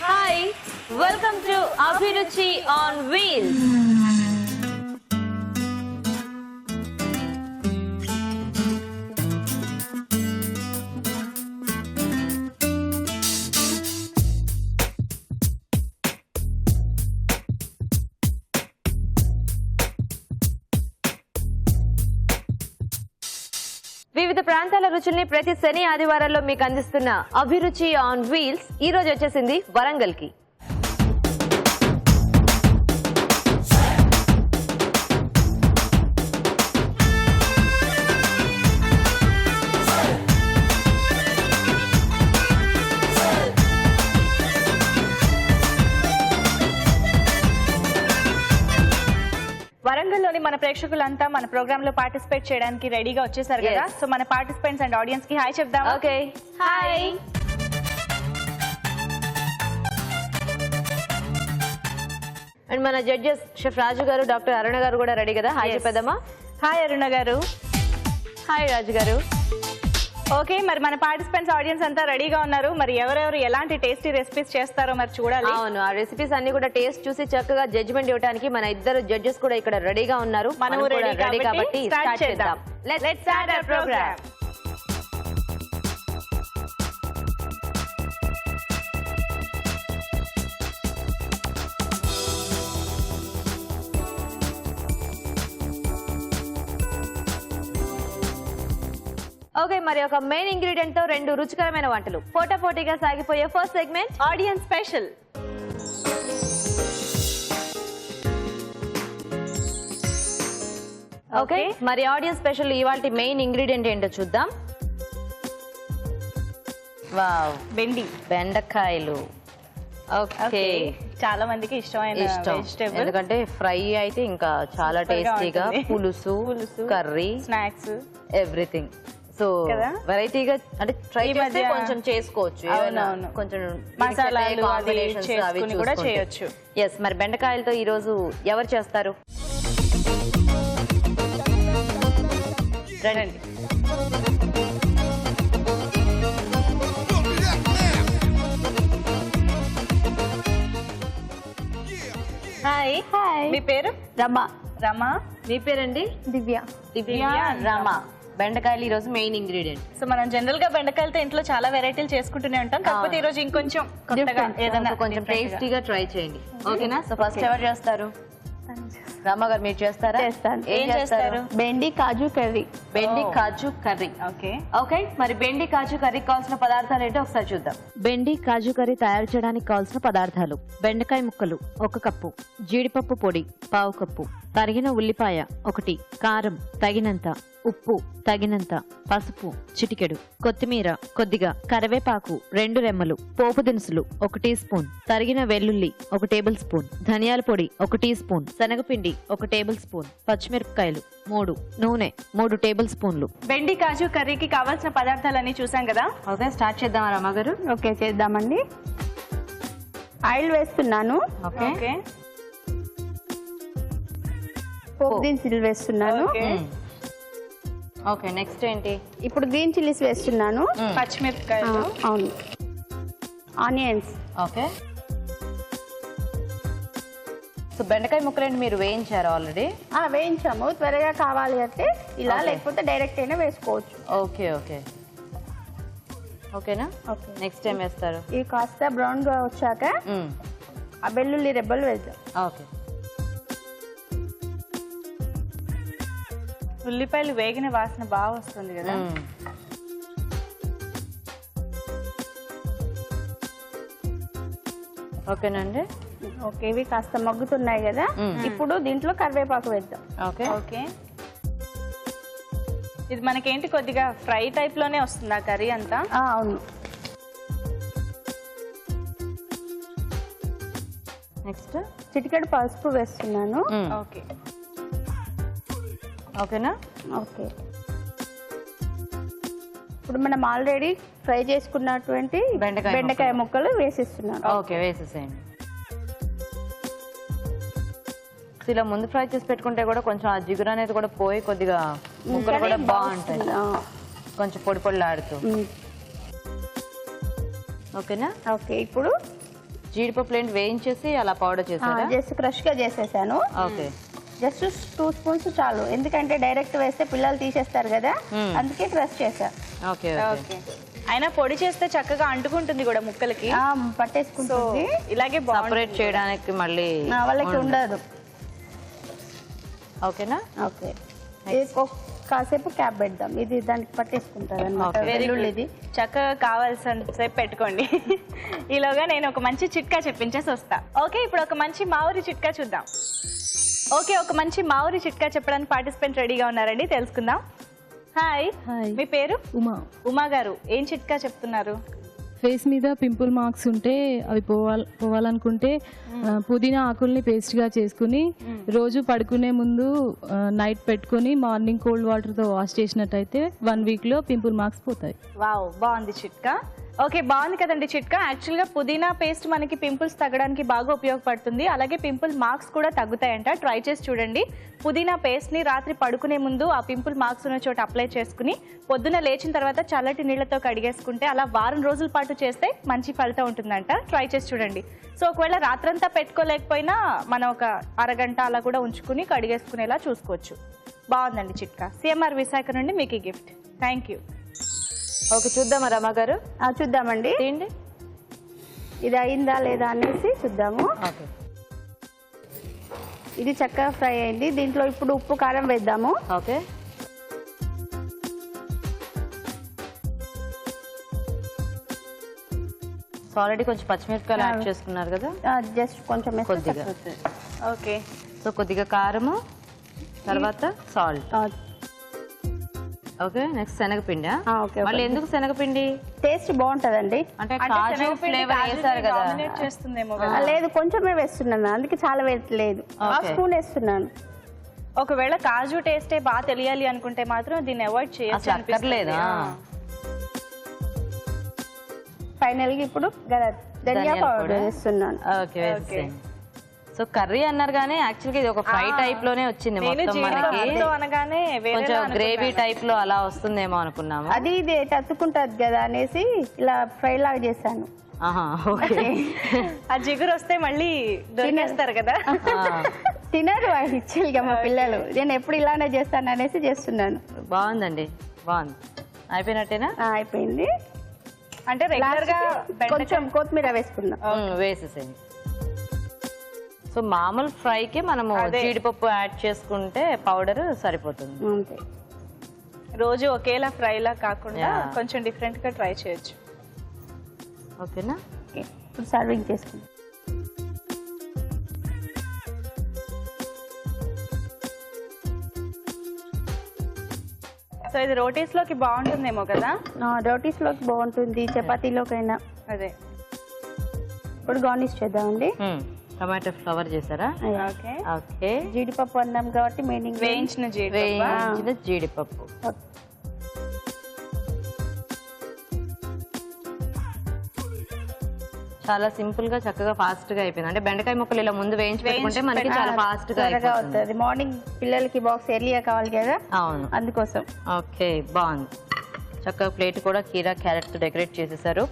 Hi, welcome to Abhiruchi on Wheels. వివిధ ప్రాంతాల రుచుల్ని ప్రతి శని ఆదివారాల్లో మీకు అందిస్తున్న అభిరుచి ఆన్ వీల్స్ ఈ రోజు వచ్చేసింది వరంగల్ కి. వరంగల్లోని మన ప్రేక్షకులంతా మన ప్రోగ్రామ్ లో పార్టిసిపేట్ చేయడానికి రెడీగా వచ్చేసారు కదా. సో మన పార్టిసిపెంట్స్ అండ్ ఆడియన్స్ కి హాయ్ చెప్దాం. Okay, hi. అండ్ మన జడ్జెస్ షెఫ్ రాజు గారు, డాక్టర్ అరుణ గారు కూడా రెడీ కదా. హాయ్ చెప్పేద్దామా? హాయ్ అరుణ గారు. హాయ్ రాజు గారు. ఓకే, మరి మన పార్టిసిపెంట్స్ ఆడియన్స్ అంతా రెడీగా ఉన్నారు. మరి ఎవరెవరు ఎలాంటి టేస్టీ రెసిపీస్ చేస్తారో మరి చూడాలి. అవును, ఆ రెసిపీస్ అన్ని కూడా టేస్ట్ చూసి చక్కగా జడ్జిమెంట్ ఇవ్వడానికి మన ఇద్దరు జడ్జెస్ కూడా ఇక్కడ రెడీగా ఉన్నారు. మనం రెడీ కాబట్టి స్టార్ట్ చేద్దాం. Let's start our programme. Okay, మరి ఒక మెయిన్ ఇంగ్రీడియంట్ తో రెండు రుచికరమైన వంటలు పోటాపోటీగా సాగిపోయే first segment audience special. Okay, మరి ఆడియన్స్ స్పెషల్ ఇవాల్టి మెయిన్ ఇంగ్రీడియంట్ ఏంటో చూద్దాం. వావ్, బెండకాయలు. ఓకే, చాలా మందికి ఇష్టమైన వెజిటబుల్. ఎందుకంటే ఫ్రై అయితే ఇంకా చాలా టేస్టీగా, పులుసు, కర్రీ, స్నాక్స్, ఎవ్రీథింగ్. సో వెరైటీగా అంటే ట్రై చేస్తే కొంచెం చేసుకోవచ్చు. కొంచెం మసాలాలు అవి కూడా చేయొచ్చు. ఎస్, మరి బెండకాయలతో ఈ రోజు ఎవరు చేస్తారు? రండి. హాయ్. మీ పేరు? రమా. మీ పేరండి? దివ్య. రమా. బెండకాయలు ఈ రోజు మెయిన్ ఇంగ్రీడియంట్. సో మనం జనరల్ గా బెండకాయలతో ఇంట్లో చాలా వెరైటీలు చేసుకుంటూనే ఉంటాం. కాకపోతే ఈ రోజు ఇంకొంచెం కొత్తగా ఏదైనా కొంచెం టేస్టీగా ట్రై చేయండి. ఓకేనా? సో ఫస్ట్ ఎవరు చేస్తారు? రామా గారు, మీరు చేస్తారా? ఏం చేస్తారు? బెండి కాజు కర్రీ. బెండి కాజు కర్రీ. ఓకే ఓకే, మరి బెండి కాజు కర్రీకి కావాల్సిన పదార్థాలు ఏంటో ఒకసారి చూద్దాం. బెండి కాజు కర్రీ తయారు చేయడానికి కావాల్సిన పదార్థాలు: బెండకాయ ముక్కలు 1 కప్పు, జీడిపప్పు పొడి 1/2 కప్పు, తరిగిన ఉల్లిపాయ 1, కారం తగినంత, ఉప్పు తగినంత, పసుపు చిటికెడు, కొత్తిమీర కొద్దిగా, కరివేపాకు 2 రెమ్మలు, పోపు దినుసులు 1 టీ స్పూన్, తరిగిన వెల్లుల్లి 1 టేబుల్ స్పూన్, ధనియాల పొడి 1 టీ స్పూన్, శనగపిండి 1 టేబుల్ స్పూన్, పచ్చిమిరపకాయలు 3, నూనె 3 టేబుల్ స్పూన్లు. బెండి కాజు కర్రీకి కావాల్సిన పదార్థాలన్నీ చూసాం కదా. ఓకే, స్టార్ట్ చేద్దామా రామా గారు? ఓకే, చేద్దామండి. ఆయిల్ వేస్తున్నాను. ఓకే, పోపు దినుసులు వేస్తున్నాను. ఓకే, నెక్స్ట్ ఏంటి? ఇప్పుడు గ్రీన్ చిల్లీస్ వేస్తున్నాను. పచ్చిమిరపకాయలు. అవును. ఆనియన్స్. ఓకే, సో బెండకాయ ముక్కలండి మీరు వేయించారు ఆల్రెడీ? వేయించాము. త్వరగా కావాలి అంటే ఇలా, లేకపోతే డైరెక్ట్ అయినా వేసుకోవచ్చు. ఓకే ఓకే ఓకేనా? ఓకే, నెక్స్ట్ ఏం వేస్తారు? ఇవి కాస్త బ్రౌన్ గా వచ్చాక ఆ వెల్లుల్లి రెబ్బలు వేద్దాం. ఓకే, ఉల్లిపాయలు వేగిన వాసన బాగా వస్తుంది కదా. ఓకేనండి. ఓకే, ఇవి కాస్త మగ్గుతున్నాయి కదా. ఇప్పుడు దీంట్లో కరివేపాకు వేద్దాం. ఓకే ఓకే, ఇది మనకేంటి కొద్దిగా ఫ్రై టైప్ లోనే వస్తుంది ఆ కర్రీ అంతా. అవును. నెక్స్ట్ చిటికెడు పసుపు వేస్తున్నాను. ఓకే ఓకేనా? ఓకే, ఇప్పుడు మనం ఆల్రెడీ ఫ్రై చేసుకున్నటువంటి బెండకాయ ముక్కలు వేసేస్తున్నాను. ఓకే, వేసేసేయండి. ఇలా ముందు ఫ్రై చేసి పెట్టుకుంటే కూడా కొంచెం ఆ జిగురు అనేది కూడా పోయి కొద్దిగా ముక్కలు కూడా బాగుంటాయి. కొంచెం పొడి పొడిలాడుతూ. ఓకేనా? ఓకే, ఇప్పుడు జీడిపప్పు ఏంటి వేయించేసి అలా పౌడర్ చేసారా? జస్ట్ క్రష్ గా చేసేసాను. ఓకే, జస్ట్ 2 స్పూన్స్ చాలు, ఎందుకంటే డైరెక్ట్ వేస్తే పిల్లలు తీసేస్తారు కదా, అందుకే క్రష్ చేసా. Okay okay. అయినా పొడి చేస్తే చక్కగా అంటుకుంటుంది కూడా ముక్కలకి, పట్టేసుకుంటుంది. ఇలాగే సెపరేట్ చేయడానికి మళ్ళీ వాళ్ళకి ఉండదు. ఓకేనా? ఓకే, కాసేపు క్యాప్ పెడదాం, ఇది దానికి పట్టేసుకుంటారు అన్నమాట. వెల్లుల్లిది చక్కగా కావాల్సిన సేపు పెట్టుకోండి. ఈలోగా నేను ఒక మంచి చిట్కా చెప్పించేసి వస్తా. ఓకే, ఇప్పుడు ఒక మంచి మామిడి చిట్కా చూద్దాం. ఓకే, ఒక మంచి మామిడి చిట్కా చెప్పడానికి పార్టిసిపెంట్ రెడీగా ఉన్నారండి, తెలుసుకుందాం. హాయ్, మీ పేరు? ఉమా గారు, ఏం చిట్కా చెప్తున్నారు? ఫేస్ మీద పింపుల్ మార్క్స్ ఉంటే అవి పోవాలనుకుంటే పుదీనా ఆకుల్ని పేస్ట్గా చేసుకుని రోజు పడుకునే ముందు నైట్ పెట్టుకుని మార్నింగ్ కోల్డ్ వాటర్తో వాష్ చేసినట్టయితే 1 వీక్లో పింపుల్ మార్క్స్ పోతాయి. వావ్, బాగుంది చిట్కా. ఓకే, బాగుంది కదండి చిట్కా. యాక్చువల్గా పుదీనా పేస్ట్ మనకి పింపుల్స్ తగ్గడానికి బాగా ఉపయోగపడుతుంది, అలాగే పింపుల్ మార్క్స్ కూడా తగ్గుతాయంట. ట్రై చేసి చూడండి. పుదీనా పేస్ట్ని రాత్రి పడుకునే ముందు ఆ పింపుల్ మార్క్స్ ఉన్న చోట అప్లై చేసుకుని పొద్దున లేచిన తర్వాత చల్లటి నీళ్లతో కడిగేసుకుంటే అలా వారం రోజుల పాటు చేస్తే మంచి ఫలితం ఉంటుందంట. ట్రై చేసి చూడండి. సో ఒకవేళ రాత్రంతా పెట్టుకోలేకపోయినా మనం ఒక అరగంట అలా కూడా ఉంచుకుని కడిగేసుకునేలా చూసుకోవచ్చు. బాగుందండి చిట్కా. సిఎంఆర్ విశాఖ నుండి మీకు ఈ గిఫ్ట్. Thank you. ఓకే, చూద్దామా రమా గారు? చూద్దామండి, ఏంటి ఇది అయిందా లేదా అనేసి చూద్దాము. ఓకే, ఇది చక్కగా ఫ్రై అయింది. దీంట్లో ఇప్పుడు ఉప్పు కారం వేద్దాము. ఓకే, ఆల్రెడీ కొంచెం పచ్చిమిరపకాయలు యాడ్ చేసుకున్నారు కదా, జస్ట్ కొంచెం కొద్దిగా. ఓకే, సో కొద్దిగా కారము, తర్వాత సాల్ట్. ఓకే, నెక్స్ట్ శనగపిండి. మళ్ళీ ఎందుకు శనగపిండి? టేస్ట్ బాగుంటదండి. అంటే కాజు ఫ్లేవర్ వేసారు కదా, డామినేట్ చేస్తుందేమో కదా. లేదు, కొంచెమే వేస్తున్నాను, అందుకే చాలా వేయట్లేదు. 1 స్పూన్ వేస్తున్నాను. ఒకవేళ కాజు టేస్టే బాగా తెలియాలి అనుకుంటే మాత్రం దీన్ని అవాయిడ్ చేయొచ్చు అక్కర్లేదా? ఫైనల్ గా ఇప్పుడు ధనియా పౌడర్ వేస్తున్నాను. ఓకే, సో కర్రీ అన్నారు కానీ యాక్చువల్గా ఇది ఒక ఫ్రై టైప్ లోనే వచ్చింది మొత్తం. మనకి అనగానే కొంచెం గ్రేవీ టైప్ లో అలా వస్తుందేమో అనుకున్నాము. అది ఇది తత్తుకుంటది కదా అనేసి ఇలా ఫ్రై లాగా చేశాను. ఓకే, ఆ జిగురు వస్తే మళ్ళీ దొరికేస్తారు కదా. తినరు యాక్చువల్గా మా పిల్లలు. నేను ఎప్పుడు ఇలానే చేస్తాను అనేసి చేస్తున్నాను. బాగుందండి, బాగుంది. అయిపోయినట్టేనా? అయిపోయింది. అంటే రెగ్యులర్ గా కొంచెం కొత్తిమీర వేసుకున్నాం. వేసేసేయండి. సో మామూలు ఫ్రైకి మనము జీడిపప్పు యాడ్ చేసుకుంటే పౌడర్ సరిపోతుంది. అంతే, రోజు ఒకేలా ఫ్రైలా కాకుండా కొంచెం డిఫరెంట్ గా ట్రై చేయొచ్చు. ఓకేనా? ఇప్పుడు సర్వింగ్ చేసుకుంటాం. సో ఇది రోటీస్ లోకి బాగుంటుందేమో కదా. రోటీస్ లోకి బాగుంటుంది, చపాతీలోకైనా. అదే, ఇప్పుడు గార్నిష్ చేద్దామండి. టమాటో ఫ్లవర్ చేశారా? Okay, okay. జీడిపప్పు అన్నాం కాబట్టి మెయిన్ వేయించిన జీడిపప్పు. చాలా సింపుల్ గా చక్కగా ఫాస్ట్ గా అయిపోయింది. అంటే బెండకాయ ముక్కలు ఇలా ముందు వేయించి పెట్టుకుంటే మనకి చాలా ఫాస్ట్ గా అవుతుంది. మార్నింగ్ పిల్లలకి బాక్స్ ఎర్లీగా కావాలి కదా, అవును, అందుకోసం. ఓకే, బాగుంది. చక్కగా ప్లేట్ కూడా కీరా క్యారెట్ తో డెకరేట్ చేసేసారు.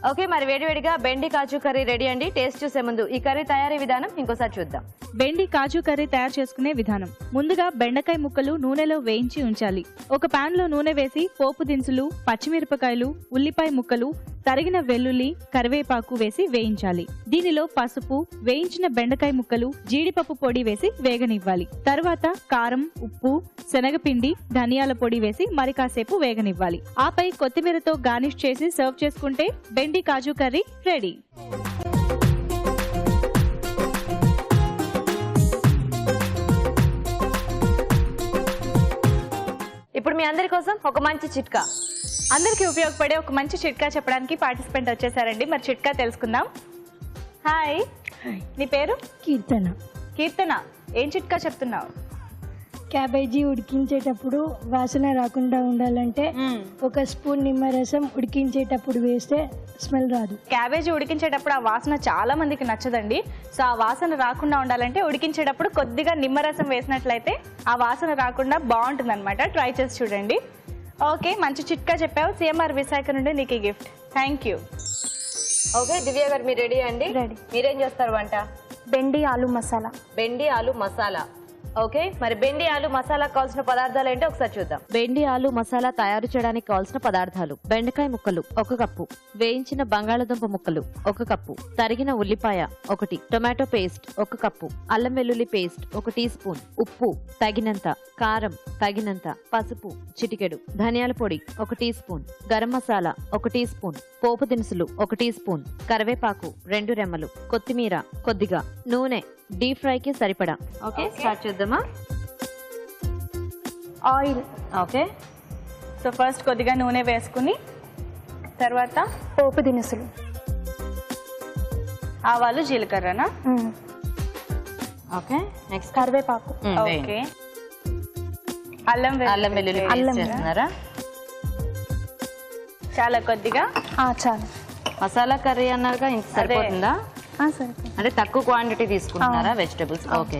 ఓకే, మరి వేడివేడిగా బెండి కాజు కర్రీ రెడీ అండి. టేస్ట్ చూసే ముందు ఈ కర్రీ తయారీ విధానం ఇంకోసారి చూద్దాం. బెండి కాజు కర్రీ తయారు చేసుకునే విధానం. ముందుగా బెండకాయ ముక్కలు నూనెలో వేయించి ఉంచాలి. ఒక పాన్ లో నూనె వేసి పోపు దినుసులు, పచ్చిమిరపకాయలు, ఉల్లిపాయ ముక్కలు, తరిగిన వెల్లుల్లి, కరివేపాకు వేసి వేయించాలి. దీనిలో పసుపు, వేయించిన బెండకాయ ముక్కలు, జీడిపప్పు పొడి వేసి వేగనివ్వాలి. తర్వాత కారం, ఉప్పు, శనగపిండి, ధనియాల పొడి వేసి మరి కాసేపు వేగనివ్వాలి. ఆపై కొత్తిమీరతో గార్నిష్ చేసి సర్వ్ చేసుకుంటే బెండి కాజు కర్రీ రెడీ. ఇప్పుడు మీ అందరి కోసం ఒక మంచి చిట్కా. అందరికీ ఉపయోగపడే ఒక మంచి చిట్కా చెప్పడానికి పార్టిసిపెంట్ వచ్చేసారండి. మరి చిట్కా తెలుసుకుందాం. హాయ్, నీ పేరు? కీర్తన. కీర్తన, ఏం చిట్కా చెప్తున్నావు? క్యాబేజీ ఉడికించేటప్పుడు వాసన రాకుండా ఉండాలంటే 1 స్పూన్ నిమ్మరసం ఉడికించేటప్పుడు వేస్తే స్మెల్ రాదు. క్యాబేజీ ఉడికించేటప్పుడు ఆ వాసన చాలా మందికి నచ్చదండి. సో ఆ వాసన రాకుండా ఉండాలంటే ఉడికించేటప్పుడు కొద్దిగా నిమ్మరసం వేసినట్లయితే ఆ వాసన రాకుండా బాగుంటుంది అనమాట. ట్రై చేసి చూడండి. ఓకే, మంచి చిట్కా చెప్పావు. సిఎంఆర్ విశాఖ నుండి నీకు ఈ గిఫ్ట్. Thank you. ఓకే దివ్య గారు మీరు రెడీ అండి? రెడీ. మీరేం చేస్తారు వంట? బెండి ఆలు మసాలా. బెండి ఆలు మసాలా. ఓకే, మరి బెండి ఆలు మసాలా కావాల్సిన పదార్థాలు ఏంటో ఒకసారి చూద్దాం. బెండి ఆలు మసాలా తయారు చేయడానికి కావాల్సిన పదార్థాలు: బెండకాయ ముక్కలు 1 కప్పు, వేయించిన బంగాళదుంప ముక్కలు 1 కప్పు, తరిగిన ఉల్లిపాయ 1, టొమాటో పేస్ట్ 1 కప్పు, అల్లం వెల్లుల్లి పేస్ట్ 1 టీ స్పూన్, ఉప్పు తగినంత, కారం తగినంత, పసుపు చిటికెడు, ధనియాల పొడి 1 teaspoon, garam masala 1 teaspoon, పోపు దినుసులు 1 టీ స్పూన్, కరివేపాకు 2 రెమ్మలు, కొత్తిమీర కొద్దిగా, నూనె డీప్ ఫ్రై కి సరిపడా. ఓకే, స్టార్ట్ చేద్దామా? ఆయిల్. ఓకే, సో ఫస్ట్ కొద్దిగా నూనె వేసుకుని తర్వాత పోపు దినుసులు. ఆవాలు జీలకర్రనా? ఓకే, నెక్స్ట్ కరివేపాకు. ఓకే, అల్లం వెల్లుల్లి పేస్ట్ చేస్తున్నారా? చాలా కొద్దిగా. చాలు. మసాలా కర్రీ అన్నారుగా, ఇంత సరిపోతుందా? సరిపోతుంది. అంటే తక్కువ క్వాంటిటీ తీసుకుంటున్నారా వెజిటబుల్స్? Okay,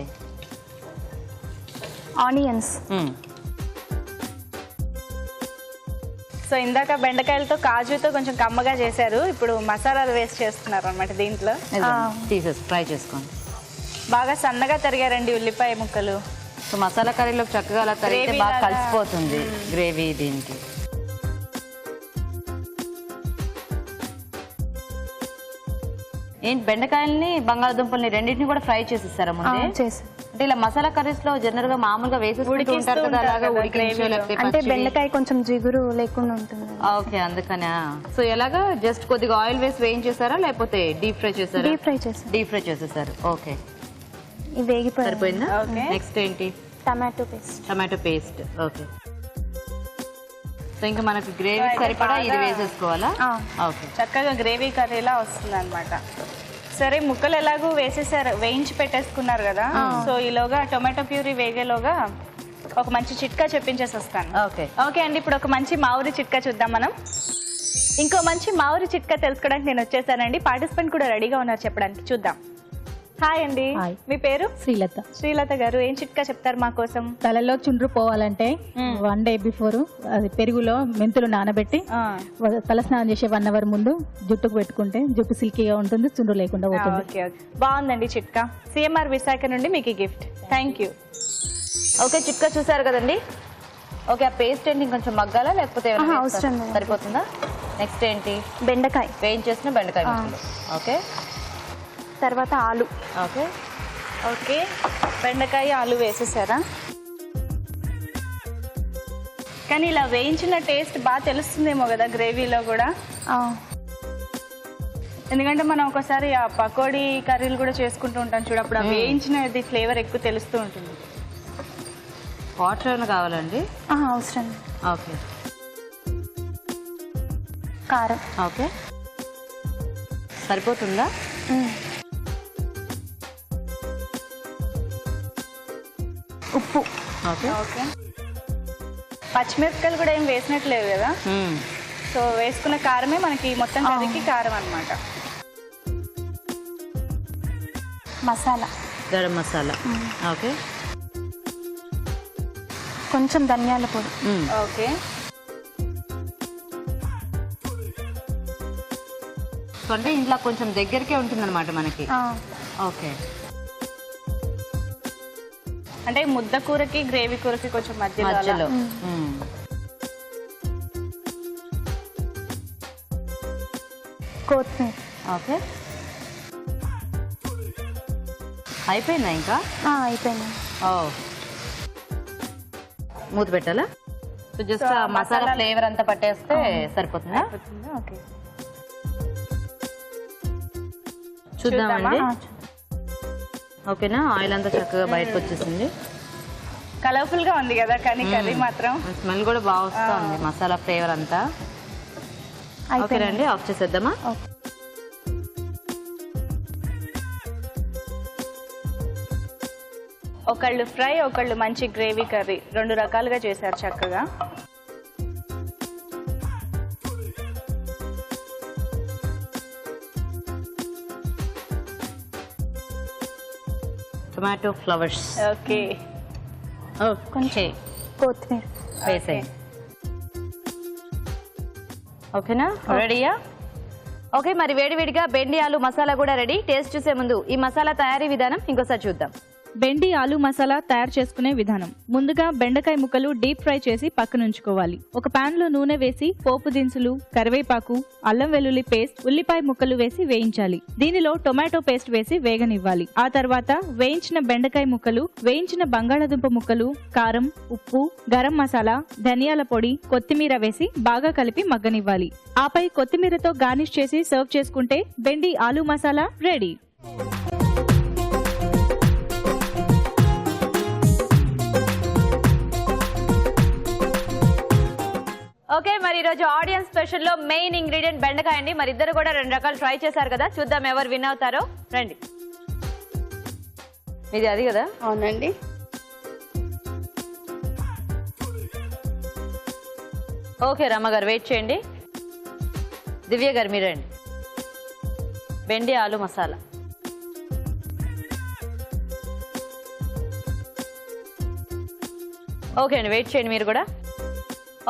onions. సో ఇందాక బెండకాయలతో కాజుతో కొంచెం కమ్మగా చేశారు, ఇప్పుడు మసాలాలు వేస్ట్ చేస్తున్నారు అనమాట దీంట్లో. తీసేసి ఫ్రై చేసుకోండి. బాగా సన్నగా తరిగారండి ఉల్లిపాయ ముక్కలు. సో మసాలా కర్రీలో చక్కగా అలా తరిగితే బాగా కలిసిపోతుంది గ్రేవీ దీనికి. ఏంటి బెండకాయల్ని బంగాళదుంపల్ని రెండింటిని కూడా ఫ్రై చేసిస్తారా ముందే? చేసి అంటే ఇలా మసాలా కర్రీస్ లో జనరల్ గా మామూలుగా వేసేసుకుంటూ ఉంటారు కదా, అలాగా ఉడికించో లేకపోతే అంటే పచ్చివి? బెండకాయ కొంచెం జిగురు లేకుండా ఉంటుంది. ఓకే, అందుకనే. సో ఎలాగా జస్ట్ కొద్దిగా ఆయిల్ వేసి వేయించేసారా లేకపోతే డీప్ ఫ్రై చేసారా? డీప్ ఫ్రై చేసి. డీప్ ఫ్రై చేసేసారు. ఓకే, ఇవి వేగిపోయి. సరిపోయిందా? ఓకే. నెక్స్ట్ ఏంటి? Tomato paste. Tomato paste. Okay, so ఇంకా మనకి గ్రేవీ సరిపడా ఇది వేసేసుకోవాలా? ఓకే, చక్కగా గ్రేవీ కర్రీలా వస్తుంది అనమాట. సరే, ముక్కలు ఎలాగూ వేసేసారు, వేయించి పెట్టేసుకున్నారు కదా, సో ఈలోగా టొమాటో ప్యూరీ వేగేలోగా ఒక మంచి చిట్కా చెప్పించేసి వస్తాను. ఓకే. ఓకే అండి, ఇప్పుడు ఒక మంచి మామిడి చిట్కా చూద్దాం మనం. ఇంకో మంచి మామిడి చిట్కా తెలుసుకోవడానికి నేను వచ్చేసానండి. పార్టిసిపెంట్ కూడా రెడీగా ఉన్నారు చెప్పడానికి. చూద్దాం. హాయ్ అండి, హాయ్. మీ పేరు? శ్రీలత. శ్రీలత గారు, ఏం చిట్కా చెప్తారు మా కోసం? తలలో చుండ్రు పోవాలంటే 1 డే బిఫోర్ అది పెరుగులో మెంతులు నానబెట్టి తల స్నానం చేసే 1 అవర్ ముందు జుట్టుకు పెట్టుకుంటే జుట్టు సిల్కీగా ఉంటుంది, చుండ్రు లేకుండా పోతుంది. ఓకే, బాగుందండి చిట్కా. సిఎంఆర్ విశాఖ నుండి మీకు గిఫ్ట్. Thank you. ఓకే, చిట్కా చూసారు కదండి. ఓకే, ఆ పేస్ట్ ఏంటి ఇంకొంచెం మగ్గాలా లేకపోతే ఏమైనా అవసరం వేస్తారా? లేదు. సరిపోతుందా? నెక్స్ట్ ఏంటి? బెండకాయ. వేయించేసిన బెండకాయ ముక్కలు. ఓకే, తర్వాత ఆలు. ఓకే. ఓకే, బెండకాయ ఆలు వేసేసారా? కానీ ఇలా వేయించిన టేస్ట్ బాగా తెలుస్తుందేమో కదా గ్రేవీలో కూడా, ఎందుకంటే మనం ఒకసారి ఆ పకోడీ కర్రీలు కూడా చేసుకుంటూ ఉంటాం చూడు, అప్పుడు ఆ వేయించినది ఫ్లేవర్ ఎక్కువ తెలుస్తూ ఉంటుంది. వాటర్ ఏమైనా కావాలండి? అవసరం. ఓకే, కారం. ఓకే, సరిపోతుందా? ఉప్పు. ఓకే. ఓకే, పచ్చిమిరపకాయలు కూడా ఏం వేసినట్లేదు కదా, సో వేసుకున్న కారమే మనకి మొత్తం కర్రీకి కారం అన్నమాట. మసాలా. గరం మసాలా. ఓకే, కొంచెం ధనియాల పొడి. ఓకే, సో అంటే ఇంట్లో కొంచెం దగ్గరకే ఉంటుంది అనమాట మనకి. ఓకే, అంటే ముద్ద కూరకి గ్రేవీ కూరకి కొంచెం మధ్యలో మధ్యలో. కొత్తిమీర. ఓకే, అయిపోయిందా ఇంకా? అయిపోయింది. ఓ, మూత పెట్టాలా? సో జస్ట్ మసాలా ఫ్లేవర్ అంతా పట్టేస్తే సరిపోతుందా? ఓకే, చూద్దామండి. ఓకేనా, ఆయిల్ అంతా చక్కగా బయటకు వచ్చేసింది. కలర్ఫుల్ గా ఉంది కదా, కానీ కర్రీ మాత్రం స్మెల్ కూడా బాగా వస్తుంది, మసాలా ఫ్లేవర్ అంతా. ఓకేనండి, ఆఫ్ చేసేద్దామా? ఒకళ్ళు ఫ్రై, ఒకళ్ళు మంచి గ్రేవీ కర్రీ, 2 రకాలుగా చేశారు చక్కగా. Tomato flowers. ఓకే, ఓకే, కొత్తిమీర. వేసేయండి. ఓకేనా, రెడీయా? ఓకే, మరి వేడివేడిగా బెండి ఆలు మసాలా కూడా రెడీ. టేస్ట్ చూసే ముందు ఈ మసాలా తయారీ విధానం ఇంకోసారి చూద్దాం. బెండి ఆలు మసాలా తయారు చేసుకునే విధానం. ముందుగా బెండకాయ ముక్కలు డీప్ ఫ్రై చేసి పక్కనుంచుకోవాలి. ఒక పాన్ లో నూనె వేసి పోపు దినుసులు, కరివేపాకు, అల్లం వెల్లుల్లి పేస్ట్, ఉల్లిపాయ ముక్కలు వేసి వేయించాలి. దీనిలో టొమాటో పేస్ట్ వేసి వేగనివ్వాలి. ఆ తర్వాత వేయించిన బెండకాయ ముక్కలు, వేయించిన బంగాళాదుంప ముక్కలు, కారం, ఉప్పు, గరం మసాలా, ధనియాల పొడి, కొత్తిమీర వేసి బాగా కలిపి మగ్గనివ్వాలి. ఆపై కొత్తిమీరతో గార్నిష్ చేసి సర్వ్ చేసుకుంటే బెండి ఆలు మసాలా రెడీ. ఓకే, మరి ఈరోజు ఆడియన్స్ స్పెషల్ లో మెయిన్ ఇంగ్రీడియంట్ బెండకాయ అండి. మరి ఇద్దరు కూడా 2 రకాలు ట్రై చేశారు కదా, చూద్దాం ఎవరు విన్ అవుతారో. రండి, ఇది అది కదా? అవునండి. ఓకే, రమ్మ గారు వెయిట్ చేయండి. దివ్య గారు మీరు రండి. బెండి ఆలు మసాలా. ఓకే అండి, వెయిట్ చేయండి మీరు కూడా.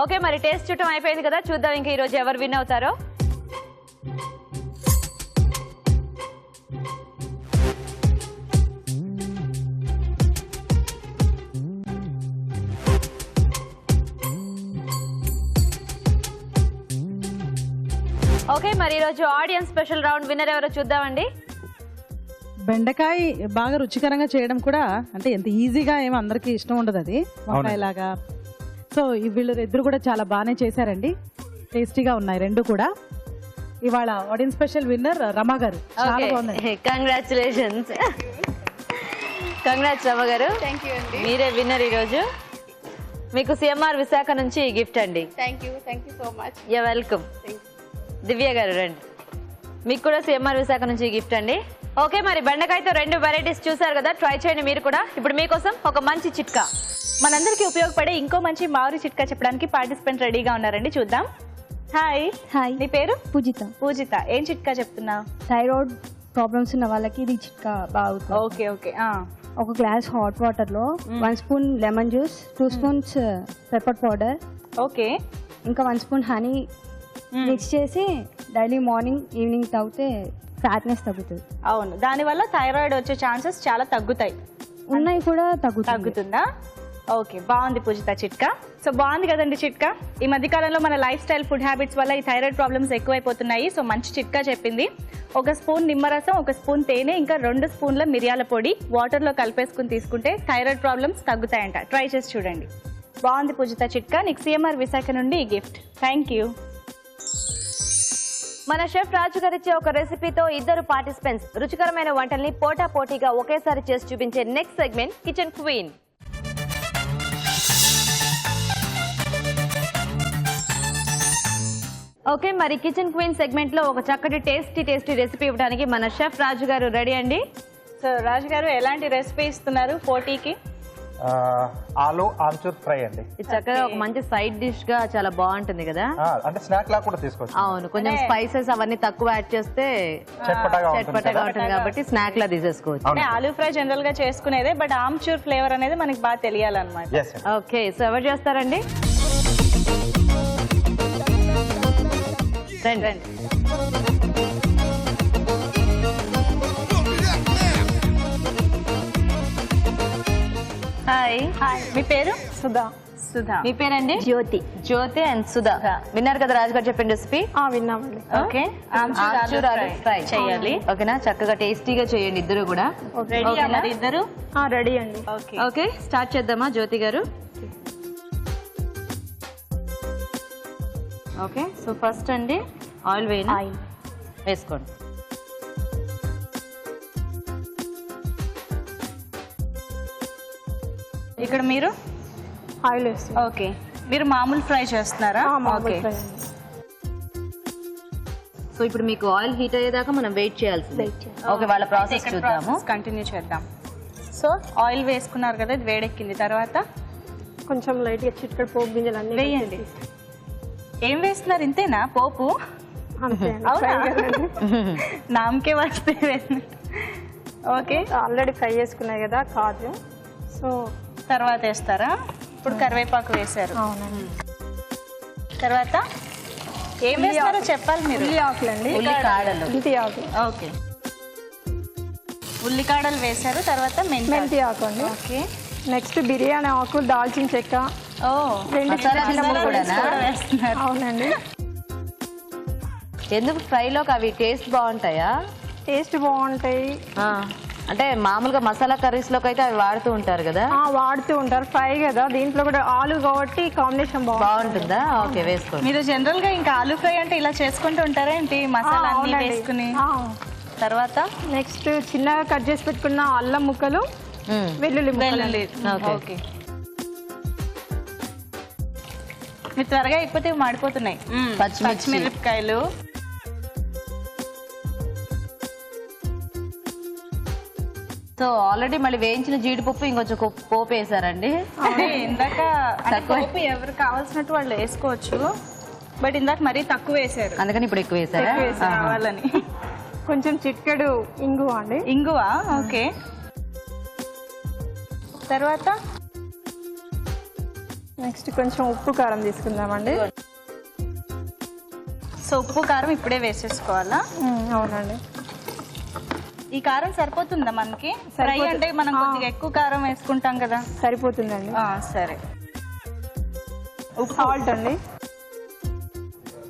ఓకే, మరి టేస్ట్ చూడటం అయిపోయింది కదా, చూద్దాం ఇంకా ఈరోజు ఎవరు విన్ అవుతారో. ఓకే, మరి ఈరోజు ఆడియన్స్ స్పెషల్ రౌండ్ విన్నర్ ఎవరో చూద్దామండి. బెండకాయ బాగా రుచికరంగా చేయడం కూడా అంటే ఎంత ఈజీగా ఏమో అందరికీ ఇష్టం ఉండదు అది వంకాయ లాగా. సో వీళ్ళు ఇద్దరు కూడా చాలా బాగానే చేశారండి, టేస్టీగా ఉన్నాయి రెండు కూడా. ఇవాళ ఆడియన్స్ స్పెషల్ విన్నర్ రమా గారు. చాలా బాగుంది. కంగ్రాచులేషన్స్. కంగ్రాట్స్ రమ గారు, మీరే విన్నర్ ఈరోజు. మీకు సిఎంఆర్ విశాఖ నుంచి గిఫ్ట్ అండి. Thank you so much. You welcome. Divya గారు రండి, మీకు కూడా సిఎంఆర్ విశాఖ నుంచి గిఫ్ట్ అండి. ఓకే, మరి బెండకాయతో 2 వెరైటీస్ చూసారు కదా, ట్రై చేయండి మీరు కూడా. ఇప్పుడు మీకోసం ఒక మంచి చిట్కా, మనందరికీ ఉపయోగపడే ఇంకో మంచి మామిడి చిట్కా చెప్పడానికి పార్టిసిపెంట్ రెడీగా ఉన్నారండి, చూద్దాం. హాయ్. హాయ్, నీ పేరు? పూజిత. పూజిత, ఏం చిట్కా చెప్తున్నావు? థైరాయిడ్ ప్రాబ్లమ్స్ ఉన్న వాళ్ళకి ఇది చిట్కా బాగుంటుంది. Okay okay. ఒక గ్లాస్ హాట్ వాటర్ లో 1 spoon lemon juice, 2 spoons pepper powder, okay, ఇంకా 1 స్పూన్ హనీ మిక్స్ చేసి డైలీ మార్నింగ్ ఈవినింగ్ తాగితే ఫ్యాట్నెస్ తగ్గుతుంది. అవును, దానివల్ల థైరాయిడ్ వచ్చే ఛాన్సెస్ చాలా తగ్గుతాయి. ఉన్నాయి కూడా తగ్గుతుందా? ఓకే, బాగుంది పూజిత చిట్కా. సో బాగుంది కదండి చిట్కా. ఈ మధ్యకాలంలో మన లైఫ్ స్టైల్, ఫుడ్ హ్యాబిట్స్ వల్ల ఈ థైరాయిడ్ ప్రాబ్లమ్స్ ఎక్కువైపోతున్నాయి. సో మంచి చిట్కా చెప్పింది. 1 స్పూన్ నిమ్మరసం, 1 స్పూన్ తేనె, ఇంకా 2 స్పూన్ల మిరియాల పొడి వాటర్లో కలిపేసుకుని తీసుకుంటే థైరాయిడ్ ప్రాబ్లమ్స్ తగ్గుతాయంట. ట్రై చేసి చూడండి. బాగుంది పూజిత చిట్కా. నీకు సిఎంఆర్ విశాఖ నుండి ఈ గిఫ్ట్. Thank you. మన షెఫ్ రాజు గారిచ్చే ఒక రెసిపీతో ఇద్దరు పార్టిసిపెంట్స్ రుచికరమైన వంటల్ని పోటా పోటీగా ఒకేసారి చేసి చూపించే next segment kitchen queen. Okay, మరి కిచెన్ క్వీన్ సెగ్మెంట్ లో ఒక చక్కటి టేస్టీ రెసిపీ ఇవ్వడానికి మన షెఫ్ రాజు గారు రెడీ అండి. సో రాజు గారు, ఎలాంటి రెసిపీ ఇస్తున్నారు పోటీకి? ఆలు ఆమ్చూర్ ఫ్రై అండి. ఇది చక్కగా ఒక మంచి సైడ్ డిష్ గా చాలా బాగుంటుంది కదా. అంటే స్నాక్ లా కూడా తీసుకోవచ్చు. అవును, కొంచెం స్పైసెస్ అవన్నీ తక్కువ యాడ్ చేస్తే చట్పటగా ఉంటుంది కాబట్టి స్నాక్ లా తీసేసుకోవచ్చు. అంటే ఆలూ ఫ్రై జనరల్ గా చేసుకునేదే, బట్ ఆమ్చూర్ ఫ్లేవర్ అనేది మనకి బాగా తెలియాలన్నమాట. ఓకే, సో ఎవరు చేస్తారండి? రండి. హాయ్. మీ పేరు? సుధా. సుధా. మీ పేరండి? జ్యోతి. జ్యోతి అండ్ సుధా. విన్నారు కదా రాజు గారు చెప్పిన రెసిపీ. విన్నామండి. ఓకే, ఆమ్చూర్ ఆలు ఫ్రై చేయాలి. ఓకేనా, చక్కగా టేస్టీగా చేయండి ఇద్దరు కూడా. ఇద్దరు రెడీ అండి. ఓకే, స్టార్ట్ చేద్దామా జ్యోతి గారు? ఓకే, సో ఫస్ట్ అండి ఆయిల్ వేసుకోండి. ఇక్కడ మీరు ఆయిల్ వేస్తాం. ఓకే, మీరు మామూలు ఫ్రై చేస్తున్నారా? ఓకే. సో ఇప్పుడు మీకు ఆయిల్ హీట్ అయ్యేదాకా మనం వెయిట్ చేయాల్సింది. ఓకే, వాళ్ళ ప్రాసెస్ చూద్దాము, కంటిన్యూ చేద్దాం. సో ఆయిల్ వేసుకున్నారు కదా, ఇది వేడెక్కింది. తర్వాత కొంచెం లైట్ గా చిటికెడు పోపు గింజలు అన్ని వేయండి. ఏం వేస్తున్నారు? ఇంతేనా పోపు? అవునా? నామకే వస్తే వేసినట్టు. ఓకే, ఆల్రెడీ ఫ్రై చేసుకున్నాయి కదా కాజు, సో తర్వాత వేస్తారా? ఇప్పుడు కరివేపాకు వేశారు. అవునండి. తర్వాత ఏం వేస్తారో చెప్పాలి మీరు. ఉల్లి ఆకులండి, ఉల్లి కాడలు. ఉల్లి ఆకు, ఓకే, ఉల్లికాడలు వేశారు. తర్వాత మెంతి ఆకు అండి. ఓకే, నెక్స్ట్ బిర్యానీ ఆకు, దాల్చిన చెక్క, ఓ 2 మసాలా చిన్న దినుసులు ముక్కలు కూడానా? వేస్తున్నారు. అవునండి. ఎందుకు ఫ్రైలోకి అవి టేస్ట్ బాగుంటాయా? టేస్ట్ బాగుంటాయి. అంటే మామూలుగా మసాలా కర్రీస్ లోకి అయితే అవి వాడుతూ ఉంటారు కదా, వాడుతూ ఉంటారు. ఫ్రై కదా, దీంట్లో కూడా ఆలు కాబట్టి కాంబినేషన్ బాగుంటుందా? ఓకే, వేసుకోండి. మీరు జనరల్ గా ఇంకా ఆలూ ఫ్రై అంటే ఇలా చేసుకుంటూ ఉంటారా ఏంటి? మసాలా అన్ని అవునండి. వేసుకుని తర్వాత నెక్స్ట్ చిన్నగా కట్ చేసి పెట్టుకున్న అల్లం ముక్కలు, వెల్లుల్లి ముక్కలు. ఓకే, మీరు త్వరగా అయిపోతే మాడిపోతున్నాయి. పచ్చిమిరపకాయలు, సో ఆల్రెడీ మళ్ళీ వేయించిన జీడిపప్పు ఇంకొంచెం పోపు వేసారండి. ఇందాక పోపు ఎవరు కావాల్సినట్టు వాళ్ళు వేసుకోవచ్చు, బట్ ఇందాక మరీ తక్కువ వేసారు, అందుకని ఇప్పుడు ఎక్కువ వేసారా? కావాలని. కొంచెం చిటికెడు ఇంగువ అండి. ఇంగువ, ఓకే. తర్వాత నెక్స్ట్ కొంచెం ఉప్పు కారం తీసుకుందామండి. సో ఉప్పు కారం ఇప్పుడే వేసేసుకోవాలా? అవునండి. ఈ కారం సరిపోతుందా మనకి? ఫ్రై అంటే మనం కొద్దిగా ఎక్కువ కారం వేసుకుంటాం కదా. సరిపోతుందండి. సరే. సాల్ట్ అండి.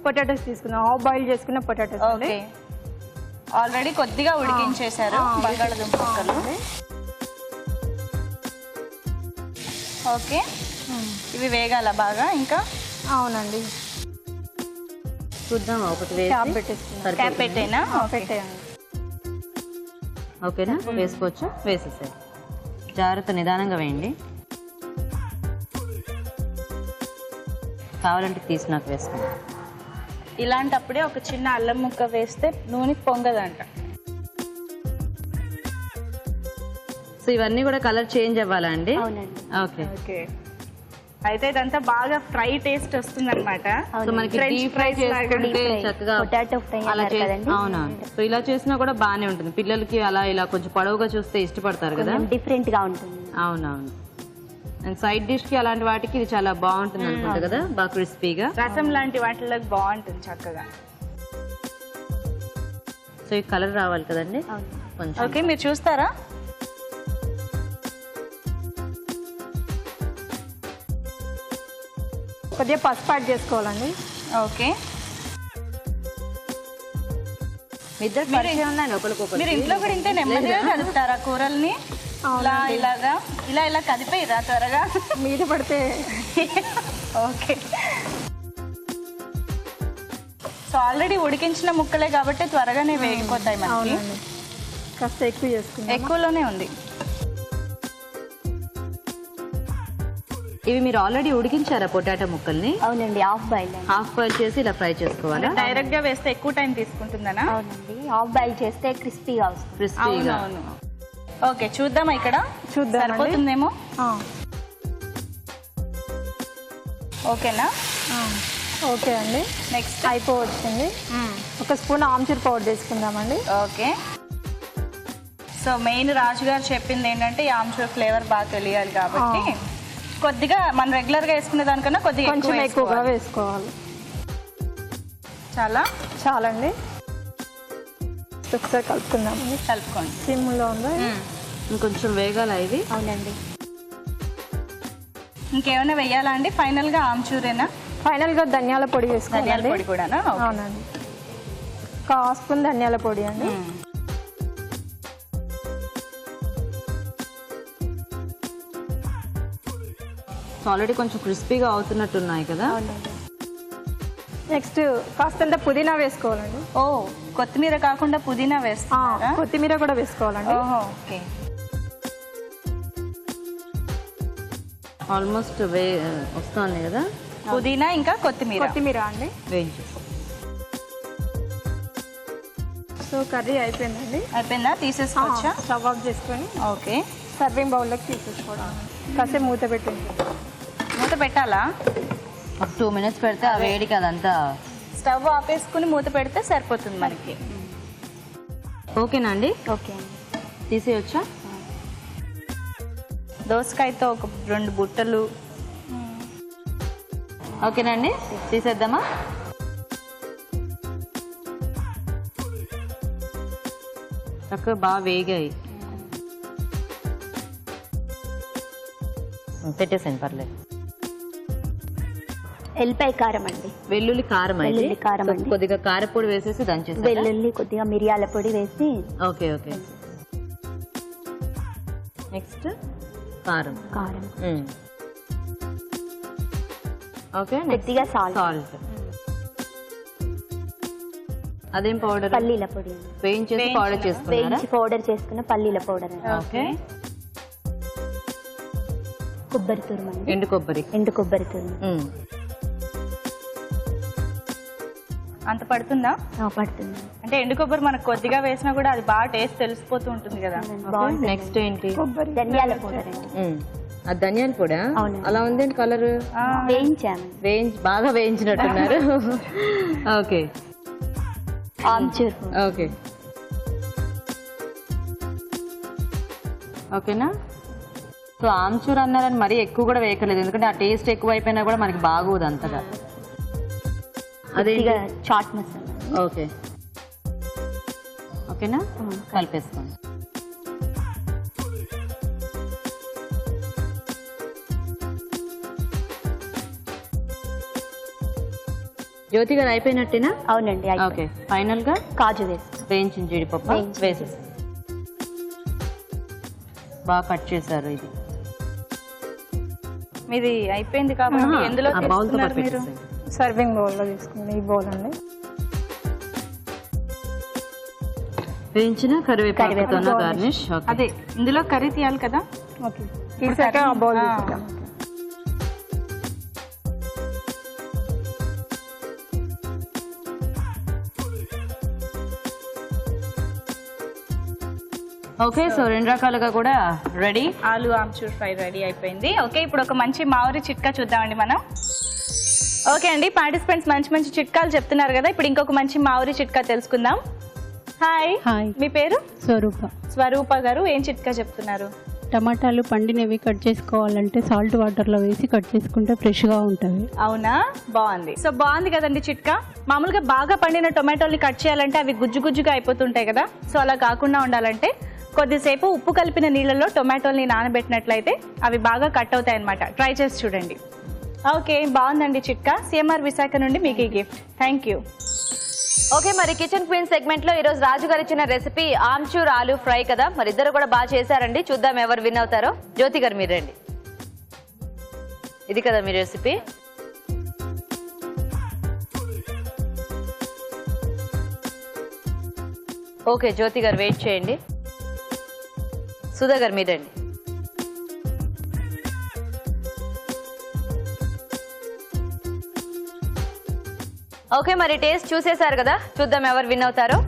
పొటాటోస్ తీసుకుందాం, హాఫ్ బాయిల్ చేసుకున్న పొటాటోస్. ఓకే, ఆల్రెడీ కొద్దిగా ఉడికించేశారు బంగాళదుంప ముక్కలు. ఓకే, ఇవి వేగాల బాగా ఇంకా? అవునండి. చూద్దాం, ఒకటి క్యాప్ పెట్టేసుకుందాం. క్యాప్ పెట్టేనా? పెట్టేయండి. ఓకేనా? వేసుకోవచ్చు, వేసేసారు. జాగ్రత్త, నిదానంగా వేయండి. కావాలంటే తీసి నాకు వేసుకోండి. ఇలాంటప్పుడే ఒక చిన్న అల్లం ముక్క వేస్తే నూనె పొంగదంట. సో ఇవన్నీ కూడా కలర్ చేంజ్ అవ్వాలా అండి? ఓకే. ఓకే, అయితే ఇదంతా బాగా ఫ్రై టేస్ట్ వస్తుంది అనమాట. సో మనకి డీప్ ఫ్రై చేసుకుంటే చక్కగా అలా అవునవును. సో ఇలా చేసినా కూడా బాగానే ఉంటుంది. పిల్లలకి అలా ఇలా కొంచెం పొడవుగా చూస్తే ఇష్టపడతారు కదా, డిఫరెంట్ గా ఉంటుంది. అవునవును. అండ్ సైడ్ డిష్ కి అలాంటి వాటికి ఇది చాలా బాగుంటుంది అనుకుంటా కదా, బాగా క్రిస్పీగా. రసం లాంటి వాటిలోకి బాగుంటుంది చక్కగా. సో ఈ కలర్ రావాలి కదండి కొంచెం. ఓకే, మీరు చూస్తారా? కొద్దిగా పసుపు యాడ్ చేసుకోవాలండి. ఓకే, ఇద్దరు పరిచయం ఉన్నాయి ఒకరికొకరు. మీరు ఇంట్లో కూడా ఇంతే నెమ్మదిగా కలుపుతారా కూరల్ని? ఇలాగా ఇలా కదిపేయరా త్వరగా? మీద పడితే. ఓకే, సో ఆల్రెడీ ఉడికించిన ముక్కలే కాబట్టి త్వరగానే వేగిపోతాయి మనకి. కాస్త ఎక్కువ చేసుకుందాం. ఎక్కువలోనే ఉంది. ఇవి మీరు ఆల్రెడీ ఉడికించారా పొటాటో ముక్కల్ని? అవునండి, హాఫ్ బాయిల్ చేసి ఇలా ఫ్రై చేసుకోవాలా? డైరెక్ట్ గా వేస్తే ఎక్కువ టైం తీసుకుంటుందనా? అవునండి, హాఫ్ బాయిల్ చేస్తే క్రిస్పీగా వస్తుంది. క్రిస్పీగా. అవును. ఓకే, చూద్దామా ఇక్కడ? చూద్దాం. సరిపోతుందేమో. ఓకేనా? ఓకే అండి, నెక్స్ట్ అయిపోవచ్చింది. ఒక స్పూన్ ఆమ్చూర్ పౌడర్ తీసుకుందామండి. ఓకే, సో మెయిన్ రాజు గారు చెప్పింది ఏంటంటే ఈ ఆమ్చూర్ ఫ్లేవర్ బాగా తెలియాలి కాబట్టి కొద్దిగా మనం రెగ్యులర్ గా వేసుకునే దానికన్నా కొద్దిగా కొంచెం ఎక్కువగా వేసుకోవాలి. చాలండి. ఒకసారి కలుపుకుందామండి. కలుపుకోండి. సిమ్లో ఉందా? ఇంకొంచెం వేగాల ఇది? అవునండి. ఇంకేమైనా వెయ్యాలా అండి? ఫైనల్ గా ఆమ్చూరేనా? ఫైనల్ గా ధనియాల పొడి ధనియాల వేసుకోవాలి. పొడి కూడానా? అవునండి, ఒక హాఫ్ స్పూన్ ధనియాల పొడి అండి. ఆల్రెడీ కొంచెం క్రిస్పీగా అవుతున్నట్టున్నాయి కదా. నెక్స్ట్ కాస్తంత పుదీనా వేసుకోవాలండి. ఓ, కొత్తిమీర కాకుండా పుదీనా వేస్తారా? కొత్తిమీర కూడా వేసుకోవాలండి. ఓకే, ఆల్మోస్ట్ వస్తుంది కదా. పుదీనా ఇంకా కొత్తిమీర అండి వేయించు. సో కర్రీ అయిపోయిందండి. అయిపోయిందా? తీసేసుకోవచ్చా? స్టవ్ ఆఫ్ చేసుకొని ఓకే, సర్వింగ్ బౌల్లోకి తీసేసుకోవడం. కాసేపు మూత పెట్టింది. మూత పెట్టాలా? ఒక 2 minutes పెడితే ఆ వేడికి అదంతా. స్టవ్ ఆపేసుకుని మూత పెడితే సరిపోతుంది మనకి. ఓకేనా అండి? ఓకే అండి, తీసేయొచ్చా? దోసకాయతో ఒక 2 బుట్టలు. ఓకేనా అండి, తీసేద్దామా? చక్కగా బాగా వేగాయి. పెట్టేసాను, పర్లేదు. ఎల్లిపాయ కారం అండి, వెల్లుల్లి కారం అయితే వెల్లుల్లి కారం అండి. కొద్దిగా కారపొడి వేసేసి దంచేసి. వెల్లుల్లి కొద్దిగా మిరియాల పొడి వేసి. Okay okay. నెక్స్ట్ కారం. కారం ఓకే. కొద్దిగా సాల్ట్. సాల్ట్. అదేం పౌడర్? పల్లీల పొడి. వేయించేసి పౌడర్ చేసుకున్నారా? వేయించి పౌడర్ చేసుకున్న పల్లీల పౌడర్. ఓకే. కొబ్బరి తురుము అండి. ఎండు కొబ్బరి. ఎండు కొబ్బరి తురుము. అంత పడుతుందా? పడుతుంది. అంటే ఎండు కొబ్బరి మనకు కొద్దిగా వేసినా కూడా అది బాగా టేస్ట్ తెలిసిపోతూ ఉంటుంది కదా. నెక్స్ట్ ఏంటి? ధనియాల పౌడర్ అండి. అది ధనియాల పొడా? అలా ఉందేంటి కలర్? వేయించాము. బాగా వేయించినట్టున్నారు. ఓకే. ఆమ్చూర్. ఓకే ఓకేనా. సో ఆమ్చూర్ అన్నారని మరీ ఎక్కువ కూడా వేయకలేదు, ఎందుకంటే ఆ టేస్ట్ ఎక్కువ అయిపోయినా కూడా మనకి బాగోదు అంతగా. అదే చాట్ మసాలా. ఓకే ఓకేనా, కలిపేసుకోండి. జ్యోతి గారు అయిపోయినట్టేనా? అవునండి. ఓకే. ఫైనల్ గా కాజు వేసి వేయించిన జీడిపప్పు వేసేసి బాగా కట్ చేశారు. ఇది మీది అయిపోయింది కాబట్టి ఎందులో తీసుకున్నారు మీరు? సర్వింగ్ బౌల్లో తీసుకుని. ఈ బౌల్ అండి. వేయించిన కరివేపాకుతో గార్నిష్. అదే ఇందులో కర్రీ తీయాలి కదా. ఓకే, తీసాక ఆ బౌల్ తీసుకుంటాం. ఓకే. సో రెండు రకాలుగా కూడా రెడీ. ఆలు ఆమ్చూర్ ఫ్రై రెడీ అయిపోయింది. ఓకే, ఇప్పుడు ఒక మంచి మామిడి చిట్కా చూద్దామండి మనం. ఓకే అండి, పార్టిసిపెంట్స్ మంచి మంచి చిట్కాలు చెప్తున్నారు కదా, ఇప్పుడు ఇంకొక మంచి మామిడి చిట్కా తెలుసుకుందాం. హాయ్. హాయ్, మీ పేరు? స్వరూప. స్వరూప గారు, ఏం చిట్కా చెప్తున్నారు? టమాటాలు పండినవి కట్ చేసుకోవాలంటే సాల్ట్ వాటర్లో వేసి కట్ చేసుకుంటే ఫ్రెష్గా ఉంటుంది. అవునా, బాగుంది. సో బాగుంది కదండి చిట్కా. మామూలుగా బాగా పండిన టొమాటోల్ని కట్ చేయాలంటే అవి గుజ్జు గుజ్జుగా అయిపోతుంటాయి కదా. సో అలా కాకుండా ఉండాలంటే కొద్దిసేపు ఉప్పు కలిపిన నీళ్ళలో టొమాటోల్ని నానబెట్టినట్లయితే అవి బాగా కట్ అవుతాయి అన్నమాట. ట్రై చేసి చూడండి. ఓకే, బాగుందండి చిట్కా. సిఎంఆర్ విశాఖ నుండి మీకు ఈ గిఫ్ట్. Thank you. ఓకే, మరి కిచెన్ క్వీన్ సెగ్మెంట్ లో ఈ రోజు రాజు గారు ఇచ్చిన రెసిపీ ఆమ్చూర్ ఆలు ఫ్రై కదా. మరి ఇద్దరు కూడా బాగా చేశారండి. చూద్దాం ఎవరు విన్ అవుతారో. జ్యోతి గారు మీరు రండి. ఇది కదా మీ రెసిపీ. ఓకే, జ్యోతి గారు వెయిట్ చేయండి. సుధా గారు మీరు రండి. ఓకే, మరి టేస్ట్ చూసేశారు కదా. చూద్దాం ఎవరు విన్ అవుతారో.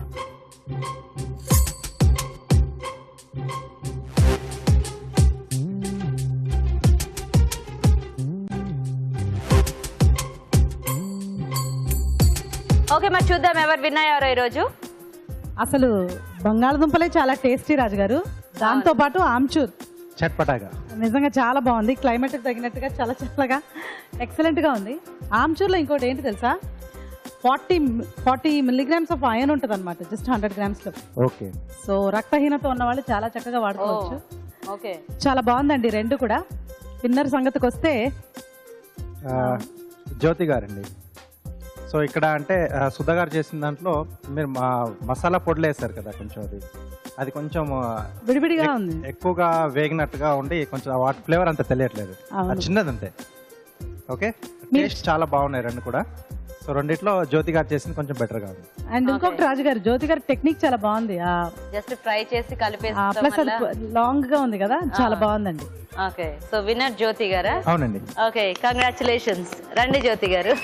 ఓకే, మరి చూద్దాం ఎవరు విన్ అయ్యారో ఈరోజు. అసలు బంగాళదుంపలే చాలా టేస్టీ రాజు గారు, దాంతో పాటు ఆమ్చూర్ చట్పటాగా నిజంగా చాలా బాగుంది. క్లైమేట్ తగినట్టుగా చాలా చల్లగా ఎక్సలెంట్గా ఉంది. ఆమ్చూర్లో ఇంకోటి ఏంటి తెలుసా, 40 మిల్లీగ్రామ్స్ ఆఫ్ ఐరన్ ఉంటుంది అనమాట, జస్ట్ 100 గ్రామ్స్లో. ఓకే. సో రక్తహీనత ఉన్న వాళ్ళు చాలా చక్కగా వాడుకోవచ్చు. ఓకే, చాలా బాగుందండి రెండు కూడా. విన్నర్ సంగతికి వస్తే జ్యోతి గారండి. సో ఇక్కడ అంటే సుధా గారు చేసిన దాంట్లో మీరు మసాలా పొడులు వేస్తారు కదా, కొంచెం అది కొంచెం విడివిడిగా ఉంది, ఎక్కువగా వేగినట్టుగా ఉండి కొంచెం వాటి ఫ్లేవర్ అంత తెలియట్లేదు. అది చిన్నది అంతే. ఓకే, టేస్ట్ చాలా బాగున్నాయి రెండు కూడా. సో రెండిట్లో జ్యోతి గారు చేసింది కొంచెం బెటర్ గా ఉంది. అండ్ ఇంకొకటి రాజు గారు, జ్యోతి గారి టెక్నిక్ చాలా బాగుంది. జస్ట్ ఫ్రై చేసి ప్లస్ అది లాంగ్ గా ఉంది కదా, చాలా బాగుందండి. ఓకే, సో విన్నర్ జ్యోతి గారా? అవునండి. Okay, congratulations. రండి జ్యోతి గారు.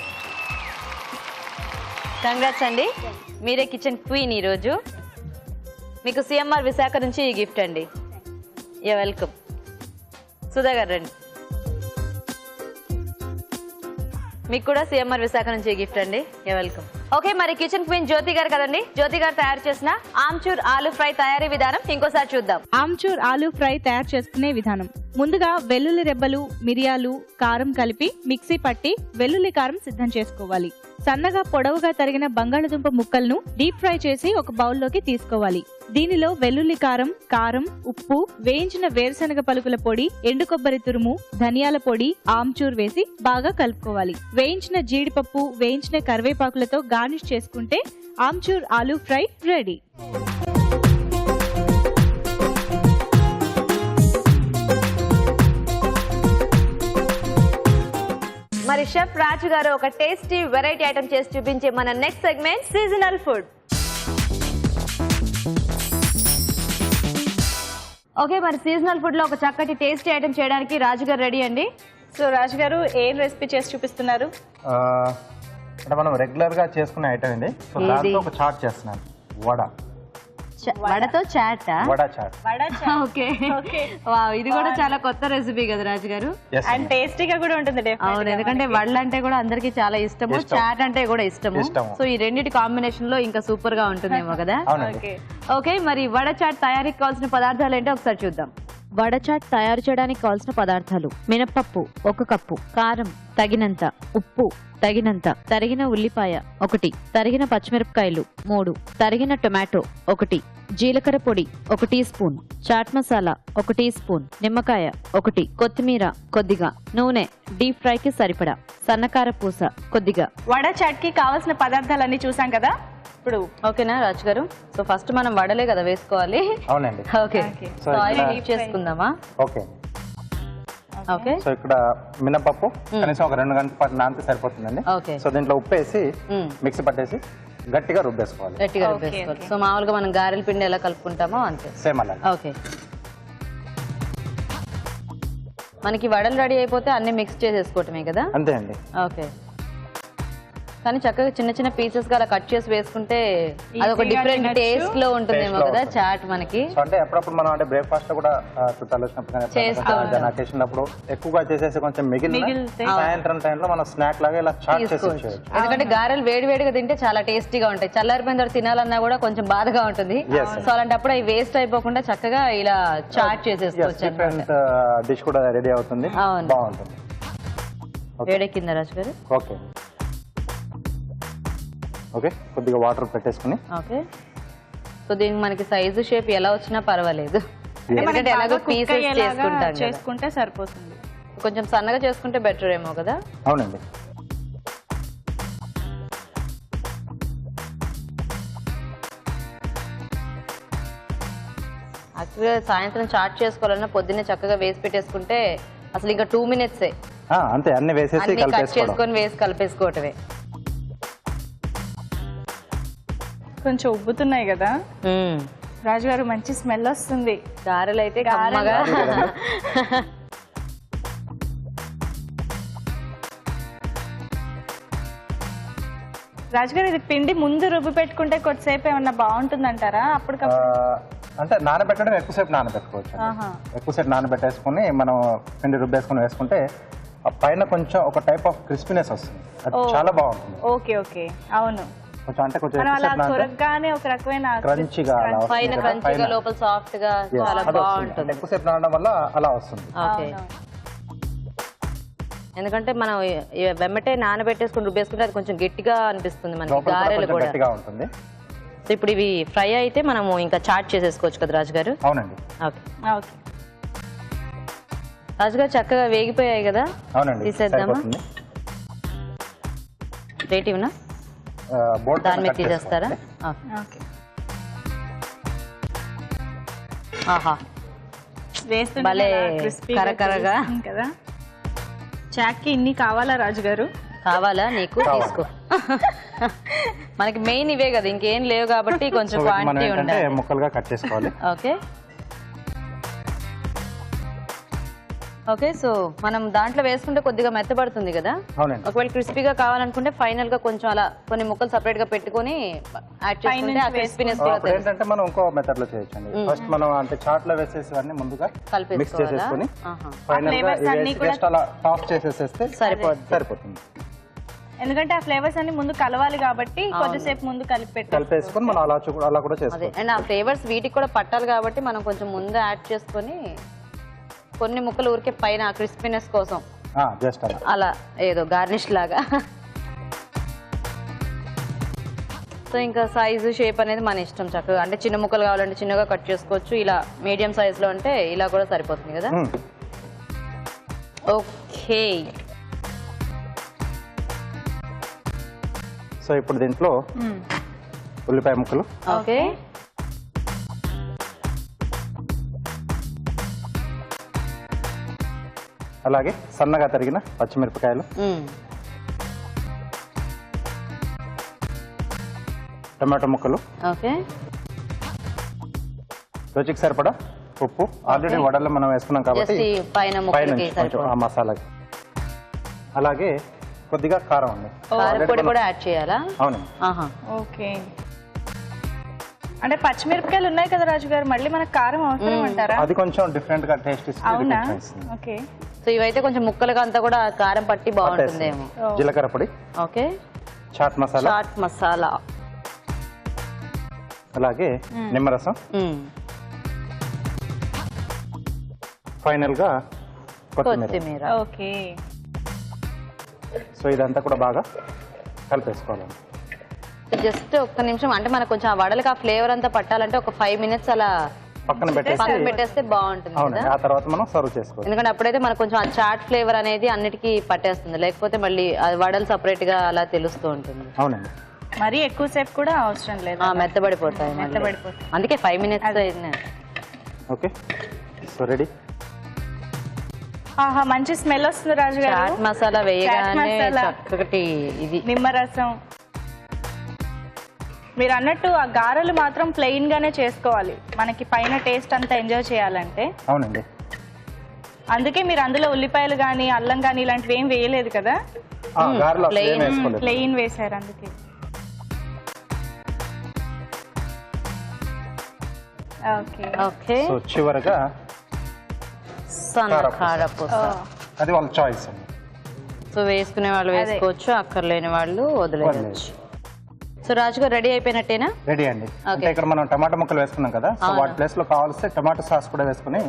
కంగ్రాట్స్ అండి, మీరే కిచెన్ క్వీన్ ఈరోజు. మీకు సిఎంఆర్ విశాఖ నుంచి ఈ గిఫ్ట్ అండి. You welcome. సుధా గారు రండి. మీకు కూడా సిఎంఆర్ విశాఖ నుంచి గిఫ్ట్ అండి. You welcome. ఓకే, మరి కిచెన్ క్వీన్ జ్యోతి గారు కదండి. జ్యోతి గారు తయారు చేసిన ఆమ్చూర్ ఆలు ఫ్రై తయారీ విధానం ఇంకోసారి చూద్దాం. ఆమ్చూర్ ఆలు ఫ్రై తయారు చేసుకునే విధానం. ముందుగా వెల్లుల్లి రెబ్బలు, మిరియాలు, కారం కలిపి మిక్సీ పట్టి వెల్లుల్లి కారం సిద్ధం చేసుకోవాలి. సన్నగా పొడవుగా తరిగిన బంగాళదుంప ముక్కలను డీప్ ఫ్రై చేసి ఒక బౌల్లోకి తీసుకోవాలి. దీనిలో వెల్లుల్లి కారం, కారం, ఉప్పు, వేయించిన వేరుశనగ పలుకుల పొడి, ఎండు కొబ్బరి తురుము, ధనియాల పొడి, ఆమ్చూర్ వేసి బాగా కలుపుకోవాలి. వేయించిన జీడిపప్పు, వేయించిన కరివేపాకులతో గార్నిష్ చేసుకుంటే ఆమ్చూర్ ఆలూ ఫ్రై రెడీ. మరి షెఫ్ రాజు గారు ఒక టేస్టీ వెరైటీ ఐటమ్ చేసి చూపించే మన next segment seasonal food. Okay, మరి సీజనల్ ఫుడ్ లో ఒక చక్కటి టేస్టీ ఐటమ్ చేయడానికి రాజు గారు రెడీ అండి. సో రాజు గారు ఏం రెసిపీ చేసి చూపిస్తున్నారు? అంటే మనం రెగ్యులర్ గా చేసుకునే ఐటమ్ అండి. సో దాంతో ఒక చాట్ చేస్తున్నాను, వడ. వడతో చాట్? వడ చాట్. ఓకే, ఇది కూడా చాలా కొత్త రెసిపీ కదా రాజు గారు. అండ్ టేస్టీగా కూడా ఉంటుంది. అవును, ఎందుకంటే వడలు అంటే కూడా అందరికి చాలా ఇష్టము, చాట్ అంటే కూడా ఇష్టము. సో ఈ రెండింటి కాంబినేషన్ లో ఇంకా సూపర్ గా ఉంటుందేమో కదా. ఓకే, మరి వడ చాట్ తయారీకి కావాల్సిన పదార్థాలు ఏంటో ఒకసారి చూద్దాం. వడ చాట్ తయారు చేయడానికి కావాల్సిన పదార్థాలు: మినపప్పు 1 కప్పు, కారం తగినంత, ఉప్పు తగినంత, తరిగిన ఉల్లిపాయ 1, తరిగిన పచ్చిమిరపకాయలు 3, తరిగిన టొమాటో 1, జీలకర్ర పొడి 1 teaspoon, chaat masala 1 teaspoon, నిమ్మకాయ 1, కొత్తిమీర కొద్దిగా, నూనె డీప్ ఫ్రై కి సరిపడా, సన్నకార పూస కొద్దిగా. వడ చాట్ కి కావాల్సిన పదార్థాలన్నీ చూసాం కదా. ఇప్పుడు ఓకేనా రాజు గారు? సో ఫస్ట్ మనం వడలే కదా వేసుకోవాలి. అవునండి. ఓకే, సో ఆయిల్ హీట్ చేసుకుందామా? Okay okay. సో ఇక్కడ మినపప్పు కనీసం ఒక 2 గంటల పాటు నానితే సరిపోతుందండి. ఓకే. సో దీంట్లో ఉప్పు వేసి మిక్సీ పట్టేసి గట్టిగా రుబ్బేసుకోవాలి. గట్టిగా రుబ్బేసుకోవాలి. సో మామూలుగా మనం గారెల పిండి ఎలా కలుపుకుంటామో అంతే, సేమ్ అలా. ఓకే. మనకి వడలు రెడీ అయిపోతే అన్ని మిక్స్ చేసేసుకోవటమే కదా. అంతే అండి. ఓకే, కానీ చక్కగా చిన్న చిన్న పీసెస్ గా అలా కట్ చేసి వేసుకుంటే అదొక డిఫరెంట్ టేస్ట్ లో ఉంటుందేమో కదా చాట్ మనకి. అంటే అప్పుడప్పుడు మనం అంటే బ్రేక్ఫాస్ట్ కూడా చుట్టాలు వచ్చినప్పుడు అకేషన్లప్పుడు ఎక్కువగా చేసేసి కొంచెం మిగిలితే సాయంత్రం టైంలో మనం స్నాక్ లాగా ఇలా చాట్ చేసుకోవచ్చు. ఎందుకంటే గారెలు వేడివేడిగా తింటే చాలా టేస్టీగా ఉంటాయి, చల్లారిపోయిన తర్వాత తినాలన్నా కూడా కొంచెం బాధగా ఉంటుంది. సో అలాంటప్పుడు అవి వేస్ట్ అయిపోకుండా చక్కగా ఇలా చాట్ చేసేసుకోవచ్చు. డిఫరెంట్ డిష్ కూడా రెడీ అవుతుంది, బాగుంటుంది. వేడెక్కిందా రాజు గారు? ఓకే ఓకే, కొద్దిగా వాటర్ పెట్టేసుకుని. ఓకే, సో దీనికి మనకి సైజు షేప్ ఎలా వచ్చినా పర్వాలేదు, ఎందుకంటే ఎలాగో పీసెస్ చేసుకుంటే సరిపోతుంది. కొంచెం సన్నగా చేసుకుంటే బెటర్ ఏమో కదా. అవునండి. యాక్చువల్గా సాయంత్రం చాట్ చేసుకోవాలన్నా పొద్దున్నే చక్కగా వేసి పెట్టేసుకుంటే అసలు ఇంకా 2 minutes అంతే, అన్ని వేసేసి కట్ చేసుకొని వేసి కలిపేసుకోవటమే. కొంచెం ఉబ్బుతున్నాయి కదా రాజుగారు, మంచి స్మెల్ వస్తుంది. గారెలు అయితే కమ్మగా. రాజుగారు, ఇది పిండి ముందు రుబ్బి పెట్టుకుంటే కొద్దిసేపు ఏమన్నా బాగుంటుందంటారా? అప్పటికప్పుడు అంటే నానబెట్టడం ఎక్కువసేపు నానబెట్టుకోవచ్చు. ఎక్కువసేపు నానబెట్టేసుకుని మనం పిండి రుబ్బేసుకుని వేసుకుంటే పైన కొంచెం ఒక టైప్ ఆఫ్ క్రిస్పీనెస్ వస్తుంది, అది చాలా బాగుంటుంది. ఓకే ఓకే, అవును. కొంచెం అంటే కొంచెం ఒక రకమైన క్రంచీగా, పైన క్రంచీగా లోపల సాఫ్ట్ గా చాలా బాగుంటుంది. ఎక్కువసేపు నానడం వల్ల అలా వస్తుంది. ఓకే, ఎందుకంటే మనం వెమ్మటే నానబెట్టేసుకుని రుబ్బేసుకుంటే అది కొంచెం గట్టిగా అనిపిస్తుంది మనకి, గారెలు కూడా గట్టిగా ఉంటుంది. సో ఇప్పుడు ఇవి ఫ్రై అయితే మనము ఇంకా చాట్ చేసేసుకోవచ్చు కదా రాజు గారు. అవునండి. ఓకే ఓకే, రాజు గారు చక్కగా వేగిపోయాయి కదా. అవునండి, తీసేద్దామా? రేట్ ఇవ్వనా? దాని మీద తీసేస్తారా? ఆహా, భలే కరకరగా కదా. చాట్కి ఇన్ని కావాలా రాజు గారు? కావాలా నీకు? తీసుకో. మనకి మెయిన్ ఇవే కదా, ఇంకేం లేవు కాబట్టి కొంచెం క్వాంటిటీ ఉండాలి. ముక్కలుగా కట్ చేసుకోవాలి. ఓకే ఓకే, సో మనం దాంట్లో వేసుకుంటే కొద్దిగా మెత్తబడుతుంది కదా. ఒకవేళ క్రిస్పీగా కావాలనుకుంటే ఫైనల్ గా కొంచెం అలా కొన్ని ముక్కలు సెపరేట్ గా పెట్టుకొని యాడ్ చేసుకుంటే ఆ క్రిస్పీనెస్ ఏంటంటే మనం ఇంకో మెథడ్ లో చేయొచ్చండి. ఫస్ట్ మనం అంటే చాట్ లో వేసేసి అన్ని ముందుగా మిక్స్ చేసేసుకొని ఫైనల్ గా జస్ట్ అలా టాప్ చేసేసేస్తే సరిపోతుంది. ఎందుకంటే ఆ ఫ్లేవర్స్ అన్ని ముందు కలవాలి కాబట్టి కొద్దిసేపు ముందు కలిపేసుకొని మనం అలా కూడా చేసుకోవాలి. అండ్ ఆ ఫ్లేవర్స్ వీటికి కూడా పట్టాలి కాబట్టి మనం కొంచెం ముందు యాడ్ చేసుకొని కొన్ని ముక్కలు ఊరికే పైన క్రిస్పీనెస్ కోసం జస్ట్ అలా ఏదో గార్నిష్ లాగా. సో ఇంకా సైజు షేప్ అనేది మన ఇష్టం చక్కగా. అంటే చిన్న ముక్కలు కావాలంటే చిన్నగా కట్ చేసుకోవచ్చు, ఇలా మీడియం సైజులో అంటే ఇలా కూడా సరిపోతుంది కదా. ఓకే, సో ఇప్పుడు దీంట్లో ఉల్లిపాయ ముక్కలు, ఓకే, అలాగే సన్నగా తరిగిన పచ్చిమిరపకాయలు, టమాటో ముక్కలు, ఓకే, రుచికి సరిపడా ఉప్పు. ఆల్రెడీ వడల్లో మనం వేసుకున్నాం కాబట్టి పైన పైనుంచి కొంచెం ఆ మసాలాకి. అలాగే కొద్దిగా కారం అండి. కారపొడి కూడా యాడ్ చేయాలా? అవునండి. ఓకే, అంటే పచ్చిమిరపకాయలు ఉన్నాయి కదా రాజు గారు, మళ్ళీ మనకు కారం అవసరం అంటారా? అది కొంచెం డిఫరెంట్ గా టేస్ట్ అవునా? ఇస్తుంది. ఓకే, సో ఇవైతే కొంచెం ముక్కలుగా అంతా కూడా కారం పట్టి బాగుంటుందేమో. జీలకర్ర పొడి, ఓకే, చాట్ మసాలా, చాట్ మసాలా, అలాగే నిమ్మరసం, ఫైనల్ గా కొత్తిమీర. ఓకే, సో ఇదంతా కూడా బాగా కలిపేసుకోవాలండి. జస్ట్ ఒక్క నిమిషం, అంటే మనకు కొంచెం ఆ వడలకి ఆ ఫ్లేవర్ అంతా పట్టాలంటే ఒక 5 minutes అలా పక్కన పెట్టేస్తే బాగుంటుంది కదా. ఆ తర్వాత మనం సర్వ్ చేసుకోవాలి. ఎందుకంటే అప్పుడైతే మనకు కొంచెం ఆ చాట్ ఫ్లేవర్ అనేది అన్నిటికీ పట్టేస్తుంది, లేకపోతే మళ్ళీ వడలు సపరేట్ గా అలా తెలుస్తూ ఉంటుంది. అవునండి, మరీ ఎక్కువసేపు కూడా అవసరం లేదు, మెత్తబడిపోతాయి. అందుకే 5 minutes అయింది. Okay, so ready. ఆహా, మంచి స్మెల్ వస్తుంది రాజు గారు. చాట్ మసాలా వేయగానే చక్కటి ఇది నిమ్మరసం. మీరు అన్నట్టు ఆ గారెలు మాత్రం ప్లెయిన్ గానే చేసుకోవాలి, మనకి పైన టేస్ట్ అంతా ఎంజాయ్ చేయాలంటే. అవునండి, అందుకే మీరు అందులో ఉల్లిపాయలు కానీ అల్లం కానీ ఇలాంటివి ఏం వేయలేదు కదా, ప్లెయిన్ వేసారు. అందుకే ఓకే, ఓకే. సో చివరగా కారపూస, అది వాళ్ళ చాయిస్ అండి. సో వేసుకునే వాళ్ళు వేసుకోవచ్చు, అక్కర్లేని వాళ్ళు వదిలేయచ్చు. సో రాజుగారు రెడీ అయిపోయినట్టేనా? రెడీ అండి. అంటే ఇక్కడ మనం టమాటా ముక్కలు వేసుకున్నాం కదా, సో వాటి ప్లేస్ లో కావాల్సి టమాటో సాస్ కూడా వేసుకుని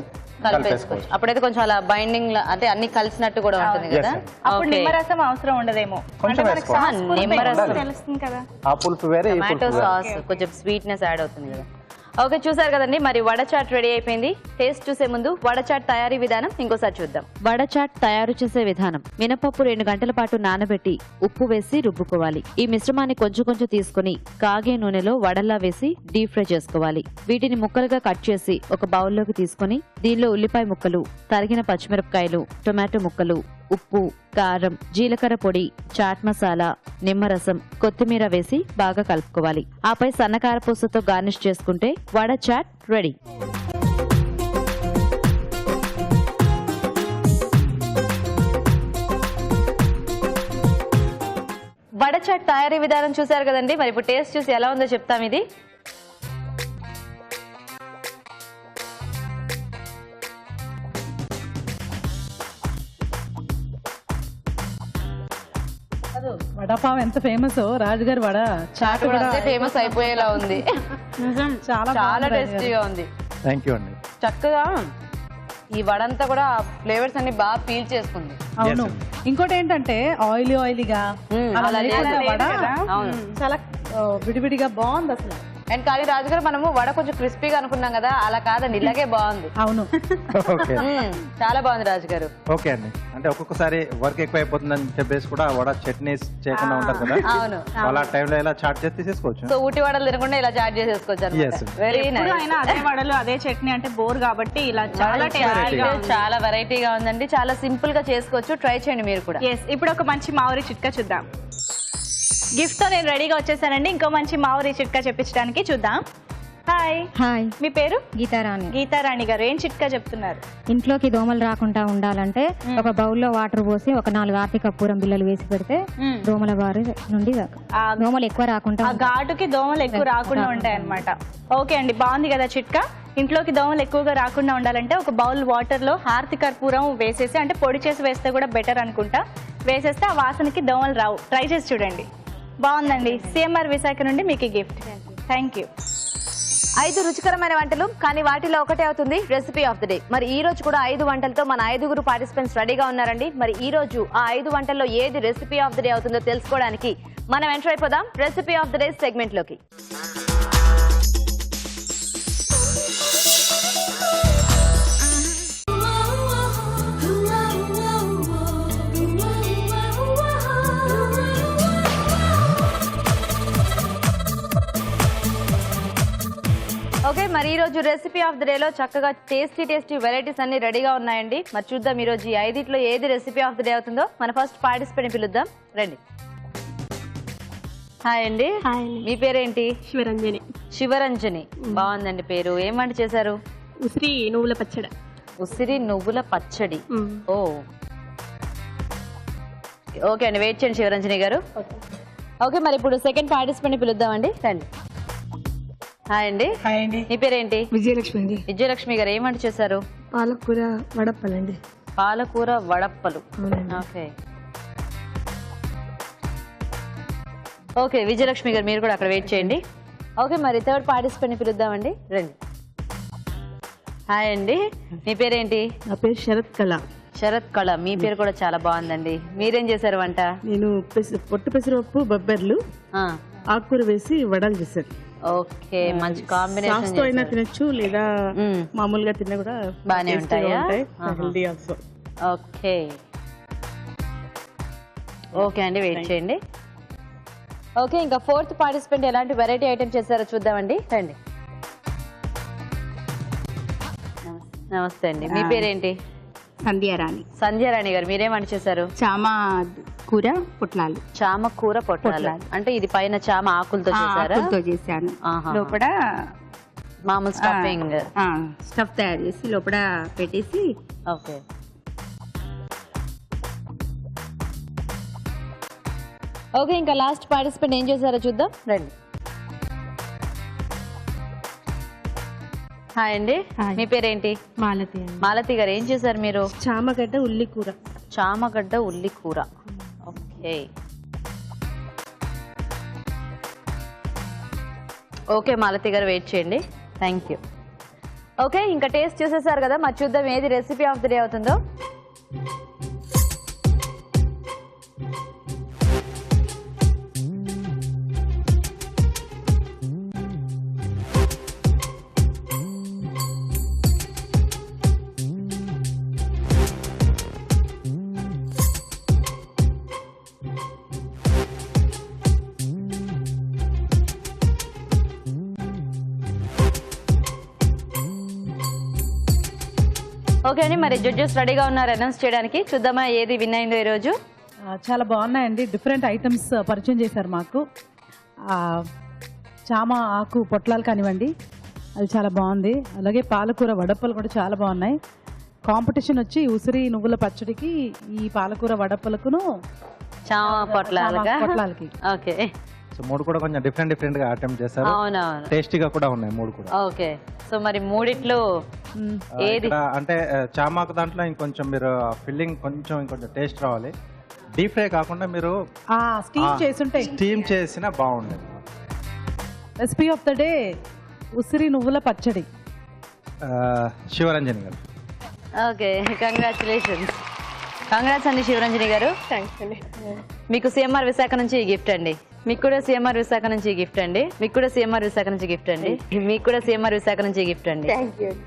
కలిపేసుకోవచ్చు. అప్పుడైతే కొంచెం అలా బైండింగ్ అంటే అన్ని కలిసినట్టు కూడా ఉంటుంది కదా. అప్పుడు నిమ్మరసం అవసరం ఉండదేమో, కొంచెం వేసుకోవాలి. నిమ్మరసం తెలుస్తుంది కదా, ఆ పులుపు వేరే, టమాటో సాస్ కొంచెం స్వీట్నెస్ యాడ్ అవుతుంది కదా. ఓకే, చూసారు కదండి, మరి వడ చాట్ రెడీ అయిపోయింది. టేస్ట్ చూసే ముందు వడ చాట్ తయారీ విధానం ఇంకోసారి చూద్దాం. వడ చాట్ తయారు చేసే విధానం: మినపప్పు 2 గంటల పాటు నానబెట్టి ఉప్పు వేసి రుబ్బుకోవాలి. ఈ మిశ్రమాన్ని కొంచెం కొంచెం తీసుకుని కాగే నూనెలో వడల్లా వేసి డీప్ ఫ్రై చేసుకోవాలి. వీటిని ముక్కలుగా కట్ చేసి ఒక బౌల్లోకి తీసుకుని దీనిలో ఉల్లిపాయ ముక్కలు, తరిగిన పచ్చిమిరపకాయలు, టొమాటో ముక్కలు, ఉప్పు, కారం, జీలకర్ర పొడి, చాట్ మసాలా, నిమ్మరసం, కొత్తిమీర వేసి బాగా కలుపుకోవాలి. ఆపై సన్నకారపూసతో గార్నిష్ చేసుకుంటే వడ చాట్ రెడీ. వడ చాట్ తయారీ విధానం చూసారు కదండి, మరి ఇప్పుడు టేస్ట్ చూసి ఎలా ఉందో చెప్తాం. ఇది వడపావ్ ఎంత ఫేమస్, రాజుగారి వడ చాట్ కూడా ఫేమస్ అయిపోయేలా ఉంది. చాలా టేస్టీగా ఉంది. థ్యాంక్ యూ అండి. చక్కగా ఈ వడంతా కూడా ఫ్లేవర్స్ అన్ని బాగా ఫీల్ చేసుకుంది. అవును, ఇంకోటి ఏంటంటే ఆయిలీగా అలా వడ అవును, చాలా విడివిడిగా బాగుంది అసలు. అండ్ కానీ రాజుగారు మనము వడ కొంచెం క్రిస్పీగా అనుకున్నాం కదా, అలా కాదండి, ఇలాగే బాగుంది. అవును, ఓకే, చాలా బాగుంది రాజుగారు. ఓకే అండి. అంటే ఒక్కొక్కసారి వర్క్ ఎక్కువ అయిపోతుందని చెప్పేసి కూడా వడ చట్నీస్ చేయకుండా ఉంటారు కదా, అవును, అలా టైంలో ఇలా చాట్ చేసి తీసేసుకోవచ్చు. సో ఊటి వడలు తినకుండా ఇలా చాట్ చేసేసుకోవచ్చు. Very nice. అయినా అదే వడలు అదే చట్నీ అంటే బోర్ కాబట్టి ఇలా చాలా వెరైటీగా ఉందండి. చాలా సింపుల్ గా చేసుకోవచ్చు, ట్రై చేయండి మీరు కూడా. ఇప్పుడు ఒక మంచి మామిడి చిట్కా చూద్దాం. గిఫ్ట్ తో నేను రెడీగా వచ్చేసానండి. ఇంకో మంచి మామిడి చిట్కా చెప్పించడానికి చూద్దాం. హాయ్. హాయ్, మీ పేరు? గీతారాణి. గీతారాణి గారు, ఏం చిట్కా చెప్తున్నారు? ఇంట్లోకి దోమలు రాకుండా ఉండాలంటే ఒక బౌల్లో వాటర్ పోసి ఒక 4 ఆర్తి కర్పూరం బిళ్ళలు వేసి పెడితే దోమల బారి నుండి దోమలు ఎక్కువ రాకుండా, ఆ ఘాటుకి దోమలు ఎక్కువ రాకుండా ఉంటాయి అన్నమాట. ఓకే అండి, బాగుంది కదా చిట్కా. ఇంట్లోకి దోమలు ఎక్కువగా రాకుండా ఉండాలంటే ఒక బౌల్ వాటర్ లో హారతి కర్పూరం వేసేసి, అంటే పొడి చేసి వేస్తే కూడా బెటర్ అనుకుంటా, వేసేస్తే ఆ వాసనకి దోమలు రావు. ట్రై చేసి చూడండి, బాగుందండి. సిఎంఆర్ విశాఖ నుండి మీకు గిఫ్ట్. Thank you. 5 రుచికరమైన వంటలు, కానీ వాటిలో ఒకటే అవుతుంది రెసిపీ ఆఫ్ ది డే. మరి ఈ రోజు కూడా 5 వంటలతో మన 5గురు పార్టిసిపెంట్స్ రెడీగా ఉన్నారండి. మరి ఈ రోజు ఆ 5 వంటల్లో ఏది రెసిపీ ఆఫ్ ది డే అవుతుందో తెలుసుకోవడానికి మనం ఎంటర్ అయిపోదాం recipe of the day segment లోకి. ఓకే, మరి ఈ రోజు రెసిపీ ఆఫ్ ద డే లో చక్కగా టేస్టీ వెరైటీస్ అన్ని రెడీగా ఉన్నాయండి. మరి చూద్దాం ఈ రోజు ఈ 5 ఏది రెసిపీ ఆఫ్ ద డే అవుతుందో. మన ఫస్ట్ పార్టిసిపెంట్ పిలుద్దాం, రండి. హాయ్ అండి, మీ పేరేంటి? శివరంజని. శివరంజని, బాగుందండి పేరు. ఏం వంట చేశారు? ఉసిరి నువ్వుల పచ్చడి. ఉసిరి నువ్వుల పచ్చడి. ఓ ఓకే అండి, వెయిట్ చేయండి శివరంజని గారు. ఓకే, మరి ఇప్పుడు సెకండ్ పార్టిసిపెంట్ పిలుద్దామండి, రండి. హాయ్ అండి. హాయ్ అండి. మీ పేరేంటి? విజయలక్ష్మి అండి. విజయలక్ష్మి గారు ఏం వంట చేశారు? పాలకూర వడప్పలండి. పాలకూర వడప్పలు. ఓకే ఓకే విజయలక్ష్మి గారు మీరు కూడా అక్కడ వెయిట్ చేయండి. ఓకే, మరి థర్డ్ పార్టిసిపెంట్ పిలుద్దామండి, రండి. హాయ్ అండి, మీ పేరేంటి? నా పేరు శరత్ కళ. శరత్ కళ, మీ పేరు కూడా చాలా బాగుందండి. మీరేం చేశారు వంట? నేను పొట్టు పెసరపప్పు, బొబ్బర్లు, ఆకుకూర వేసి వడలు చేశాను. ఓకే, మంచి కాంబినేషన్. అయినా తినొచ్చు, లేదా మామూలుగా తిన్నా కూడా బాగానే ఉంటాయా? Healthy also. ఓకే ఓకే అండి, వెయిట్ చేయండి. ఓకే, ఇంకా ఫోర్త్ పార్టిసిపెంట్ ఎలాంటి వెరైటీ ఐటమ్ చేశారో చూద్దామండి, రండి. నమస్తే అండి, మీ పేరేంటి? సంధ్యారాణి. సంధ్యారాణి గారు మీరేం వంట చేశారు? చామ కూర పొట్లాలు. చామ కూర పొట్లాలు అంటే ఇది పైన చామ ఆకులతో చేశారా? ఆకులతో చేశాను. లోపల మామూలు స్టఫింగ్ స్టఫ్ తయారు చేసి లోపల పెట్టేసి. ఓకే ఓకే, ఇంకా లాస్ట్ పార్టిసిపెంట్ ఏం చేశారో చూద్దాం, రండి. హాయ్ అండి, మీ పేరేంటి? మాలతి. మాలతి గారు ఏం చేశారు మీరు? చామగడ్డ ఉల్లి కూర. చామగడ్డ ఉల్లి కూర. ఓకే ఓకే మాలతి గారు వెయిట్ చేయండి, థ్యాంక్ యూ. ఓకే, ఇంకా టేస్ట్ చూసేసారు కదా, మరి చూద్దాం ఏది రెసిపీ ఆఫ్ ది డే అవుతుందో. ఓకే అండి, మరి జడ్జెస్ రెడీగా ఉన్నారు అనౌన్స్ చేయడానికి. చూద్దామా ఏది విన్ అయిందో ఈరోజు. చాలా బాగున్నాయండి, డిఫరెంట్ ఐటమ్స్ పరిచయం చేశారు మాకు. చామ ఆకు పొట్లాలు కానివ్వండి, అది చాలా బాగుంది. అలాగే పాలకూర వడప్పలు కూడా చాలా బాగున్నాయి. కాంపిటీషన్ వచ్చి ఉసిరి నువ్వుల పచ్చడికి ఈ పాలకూర వడప్పలకును చామ పొట్లాలకి. ఓకే, సో మూడు కూడా కొంచెం డిఫరెంట్ గా అటెంప్ట్ చేశారు. అవునవును, టేస్టీగా కూడా ఉన్నాయి మూడు కూడా. ఓకే, సో మరి మూడిట్లో ఏది అంటే చామాకు దాంట్లో ఇంకొంచెం మీరు ఫిల్లింగ్ ఇంకొంచెం టేస్ట్ రావాలి. డీప్ ఫ్రై కాకుండా మీరు స్టీమ్ చేసిన బాగుండేది. రెసిపీ ఆఫ్ ద డే ఉసిరి నువ్వుల పచ్చడి. శివరంజని గారు. Okay, congratulations. కంగ్రాట్స్ అండి శివరంజని గారు. థ్యాంక్స్ అండి. మీకు సిఎంఆర్ విశాఖ నుంచి ఈ గిఫ్ట్ అండి. మీకు కూడా సిఎంఆర్ విశాఖ నుంచి గిఫ్ట్ అండి. మీకు కూడా సిఎంఆర్ విశాఖ నుంచి గిఫ్ట్ అండి. మీకు కూడా సిఎంఆర్ విశాఖ నుంచి గిఫ్ట్ అండి.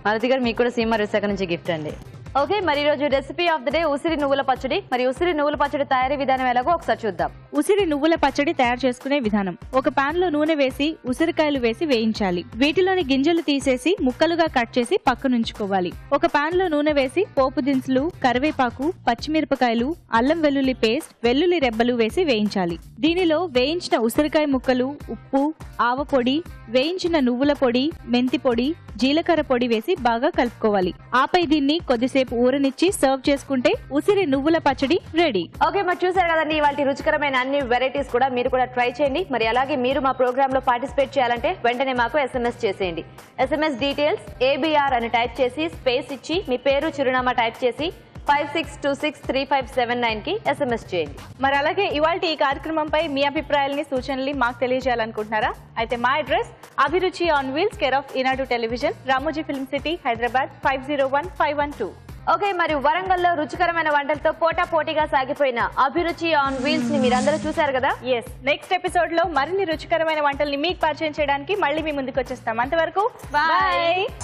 మాలతి గారు మీకు కూడా సిఎంఆర్ విశాఖ నుంచి గిఫ్ట్ అండి. ఓకే, మరి ఈ రోజు రెసిపీ ఆఫ్ ద డే ఉసిరి నువ్వుల పచ్చడి. మరి ఉసిరి నువ్వుల పచ్చడి తయారీ విధానం ఎలాగో ఒకసారి చూద్దాం. ఉసిరి నువ్వుల పచ్చడి తయారు చేసుకునే విధానం. ఒక పాన్ లో నూనె వేసి ఉసిరికాయలు వేసి వేయించాలి. వీటిలోని గింజలు తీసేసి ముక్కలుగా కట్ చేసి పక్కనుంచుకోవాలి. ఒక పాన్ లో నూనె వేసి పోపు దినుసులు, కరివేపాకు, పచ్చిమిరపకాయలు, అల్లం వెల్లుల్లి పేస్ట్, వెల్లుల్లి రెబ్బలు వేసి వేయించాలి. దీనిలో వేయించిన ఉసిరికాయ ముక్కలు, ఉప్పు, ఆవపొడి, వేయించిన నువ్వుల పొడి, మెంతి పొడి, జీలకర్ర పొడి వేసి బాగా కలుపుకోవాలి. ఆపై దీన్ని కొద్దిసేపు ఊరనిచ్చి సర్వ్ చేసుకుంటే ఉసిరి నువ్వుల పచ్చడి రెడీ. ఓకే, మరి చూసారు కదండి ఇవాళ రుచికరమైన అన్ని వెరైటీస్ కూడా మీరు కూడా ట్రై చేయండి. మరి అలాగే మీరు మా ప్రోగ్రామ్ లో పార్టిసిపేట్ చేయాలంటే వెంటనే మాకు SMS చేసేయండి. SMS డీటెయిల్స్ ABR అని టైప్ చేసి స్పేస్ ఇచ్చి మీ పేరు చిరునామా టైప్ చేసి 56263579 కి SMS చేయండి. మరి అలాగే ఇవాళ ఈ కార్యక్రమంపై మీ అభిప్రాయాలని సూచనలు మాకు తెలియజేయాలనుకుంటున్నారా? అయితే మా అడ్రస్ అభిరుచి on wheels, care of Eenadu television, Ramoji film city, Hyderabad 501512. Okay, మరి వరంగల్లో రుచికరమైన వంటలతో పోటా పోటీగా సాగిపోయిన అభిరుచి ఆన్ వీల్స్ ని మీరందరూ చూశారు కదా. ఎస్, నెక్స్ట్ ఎపిసోడ్ లో మరిన్ని రుచికరమైన వంటల్ని మీకు పరిచయం చేయడానికి మళ్ళీ మీ ముందుకు వచ్చేస్తాం. అంతవరకు బాయ్.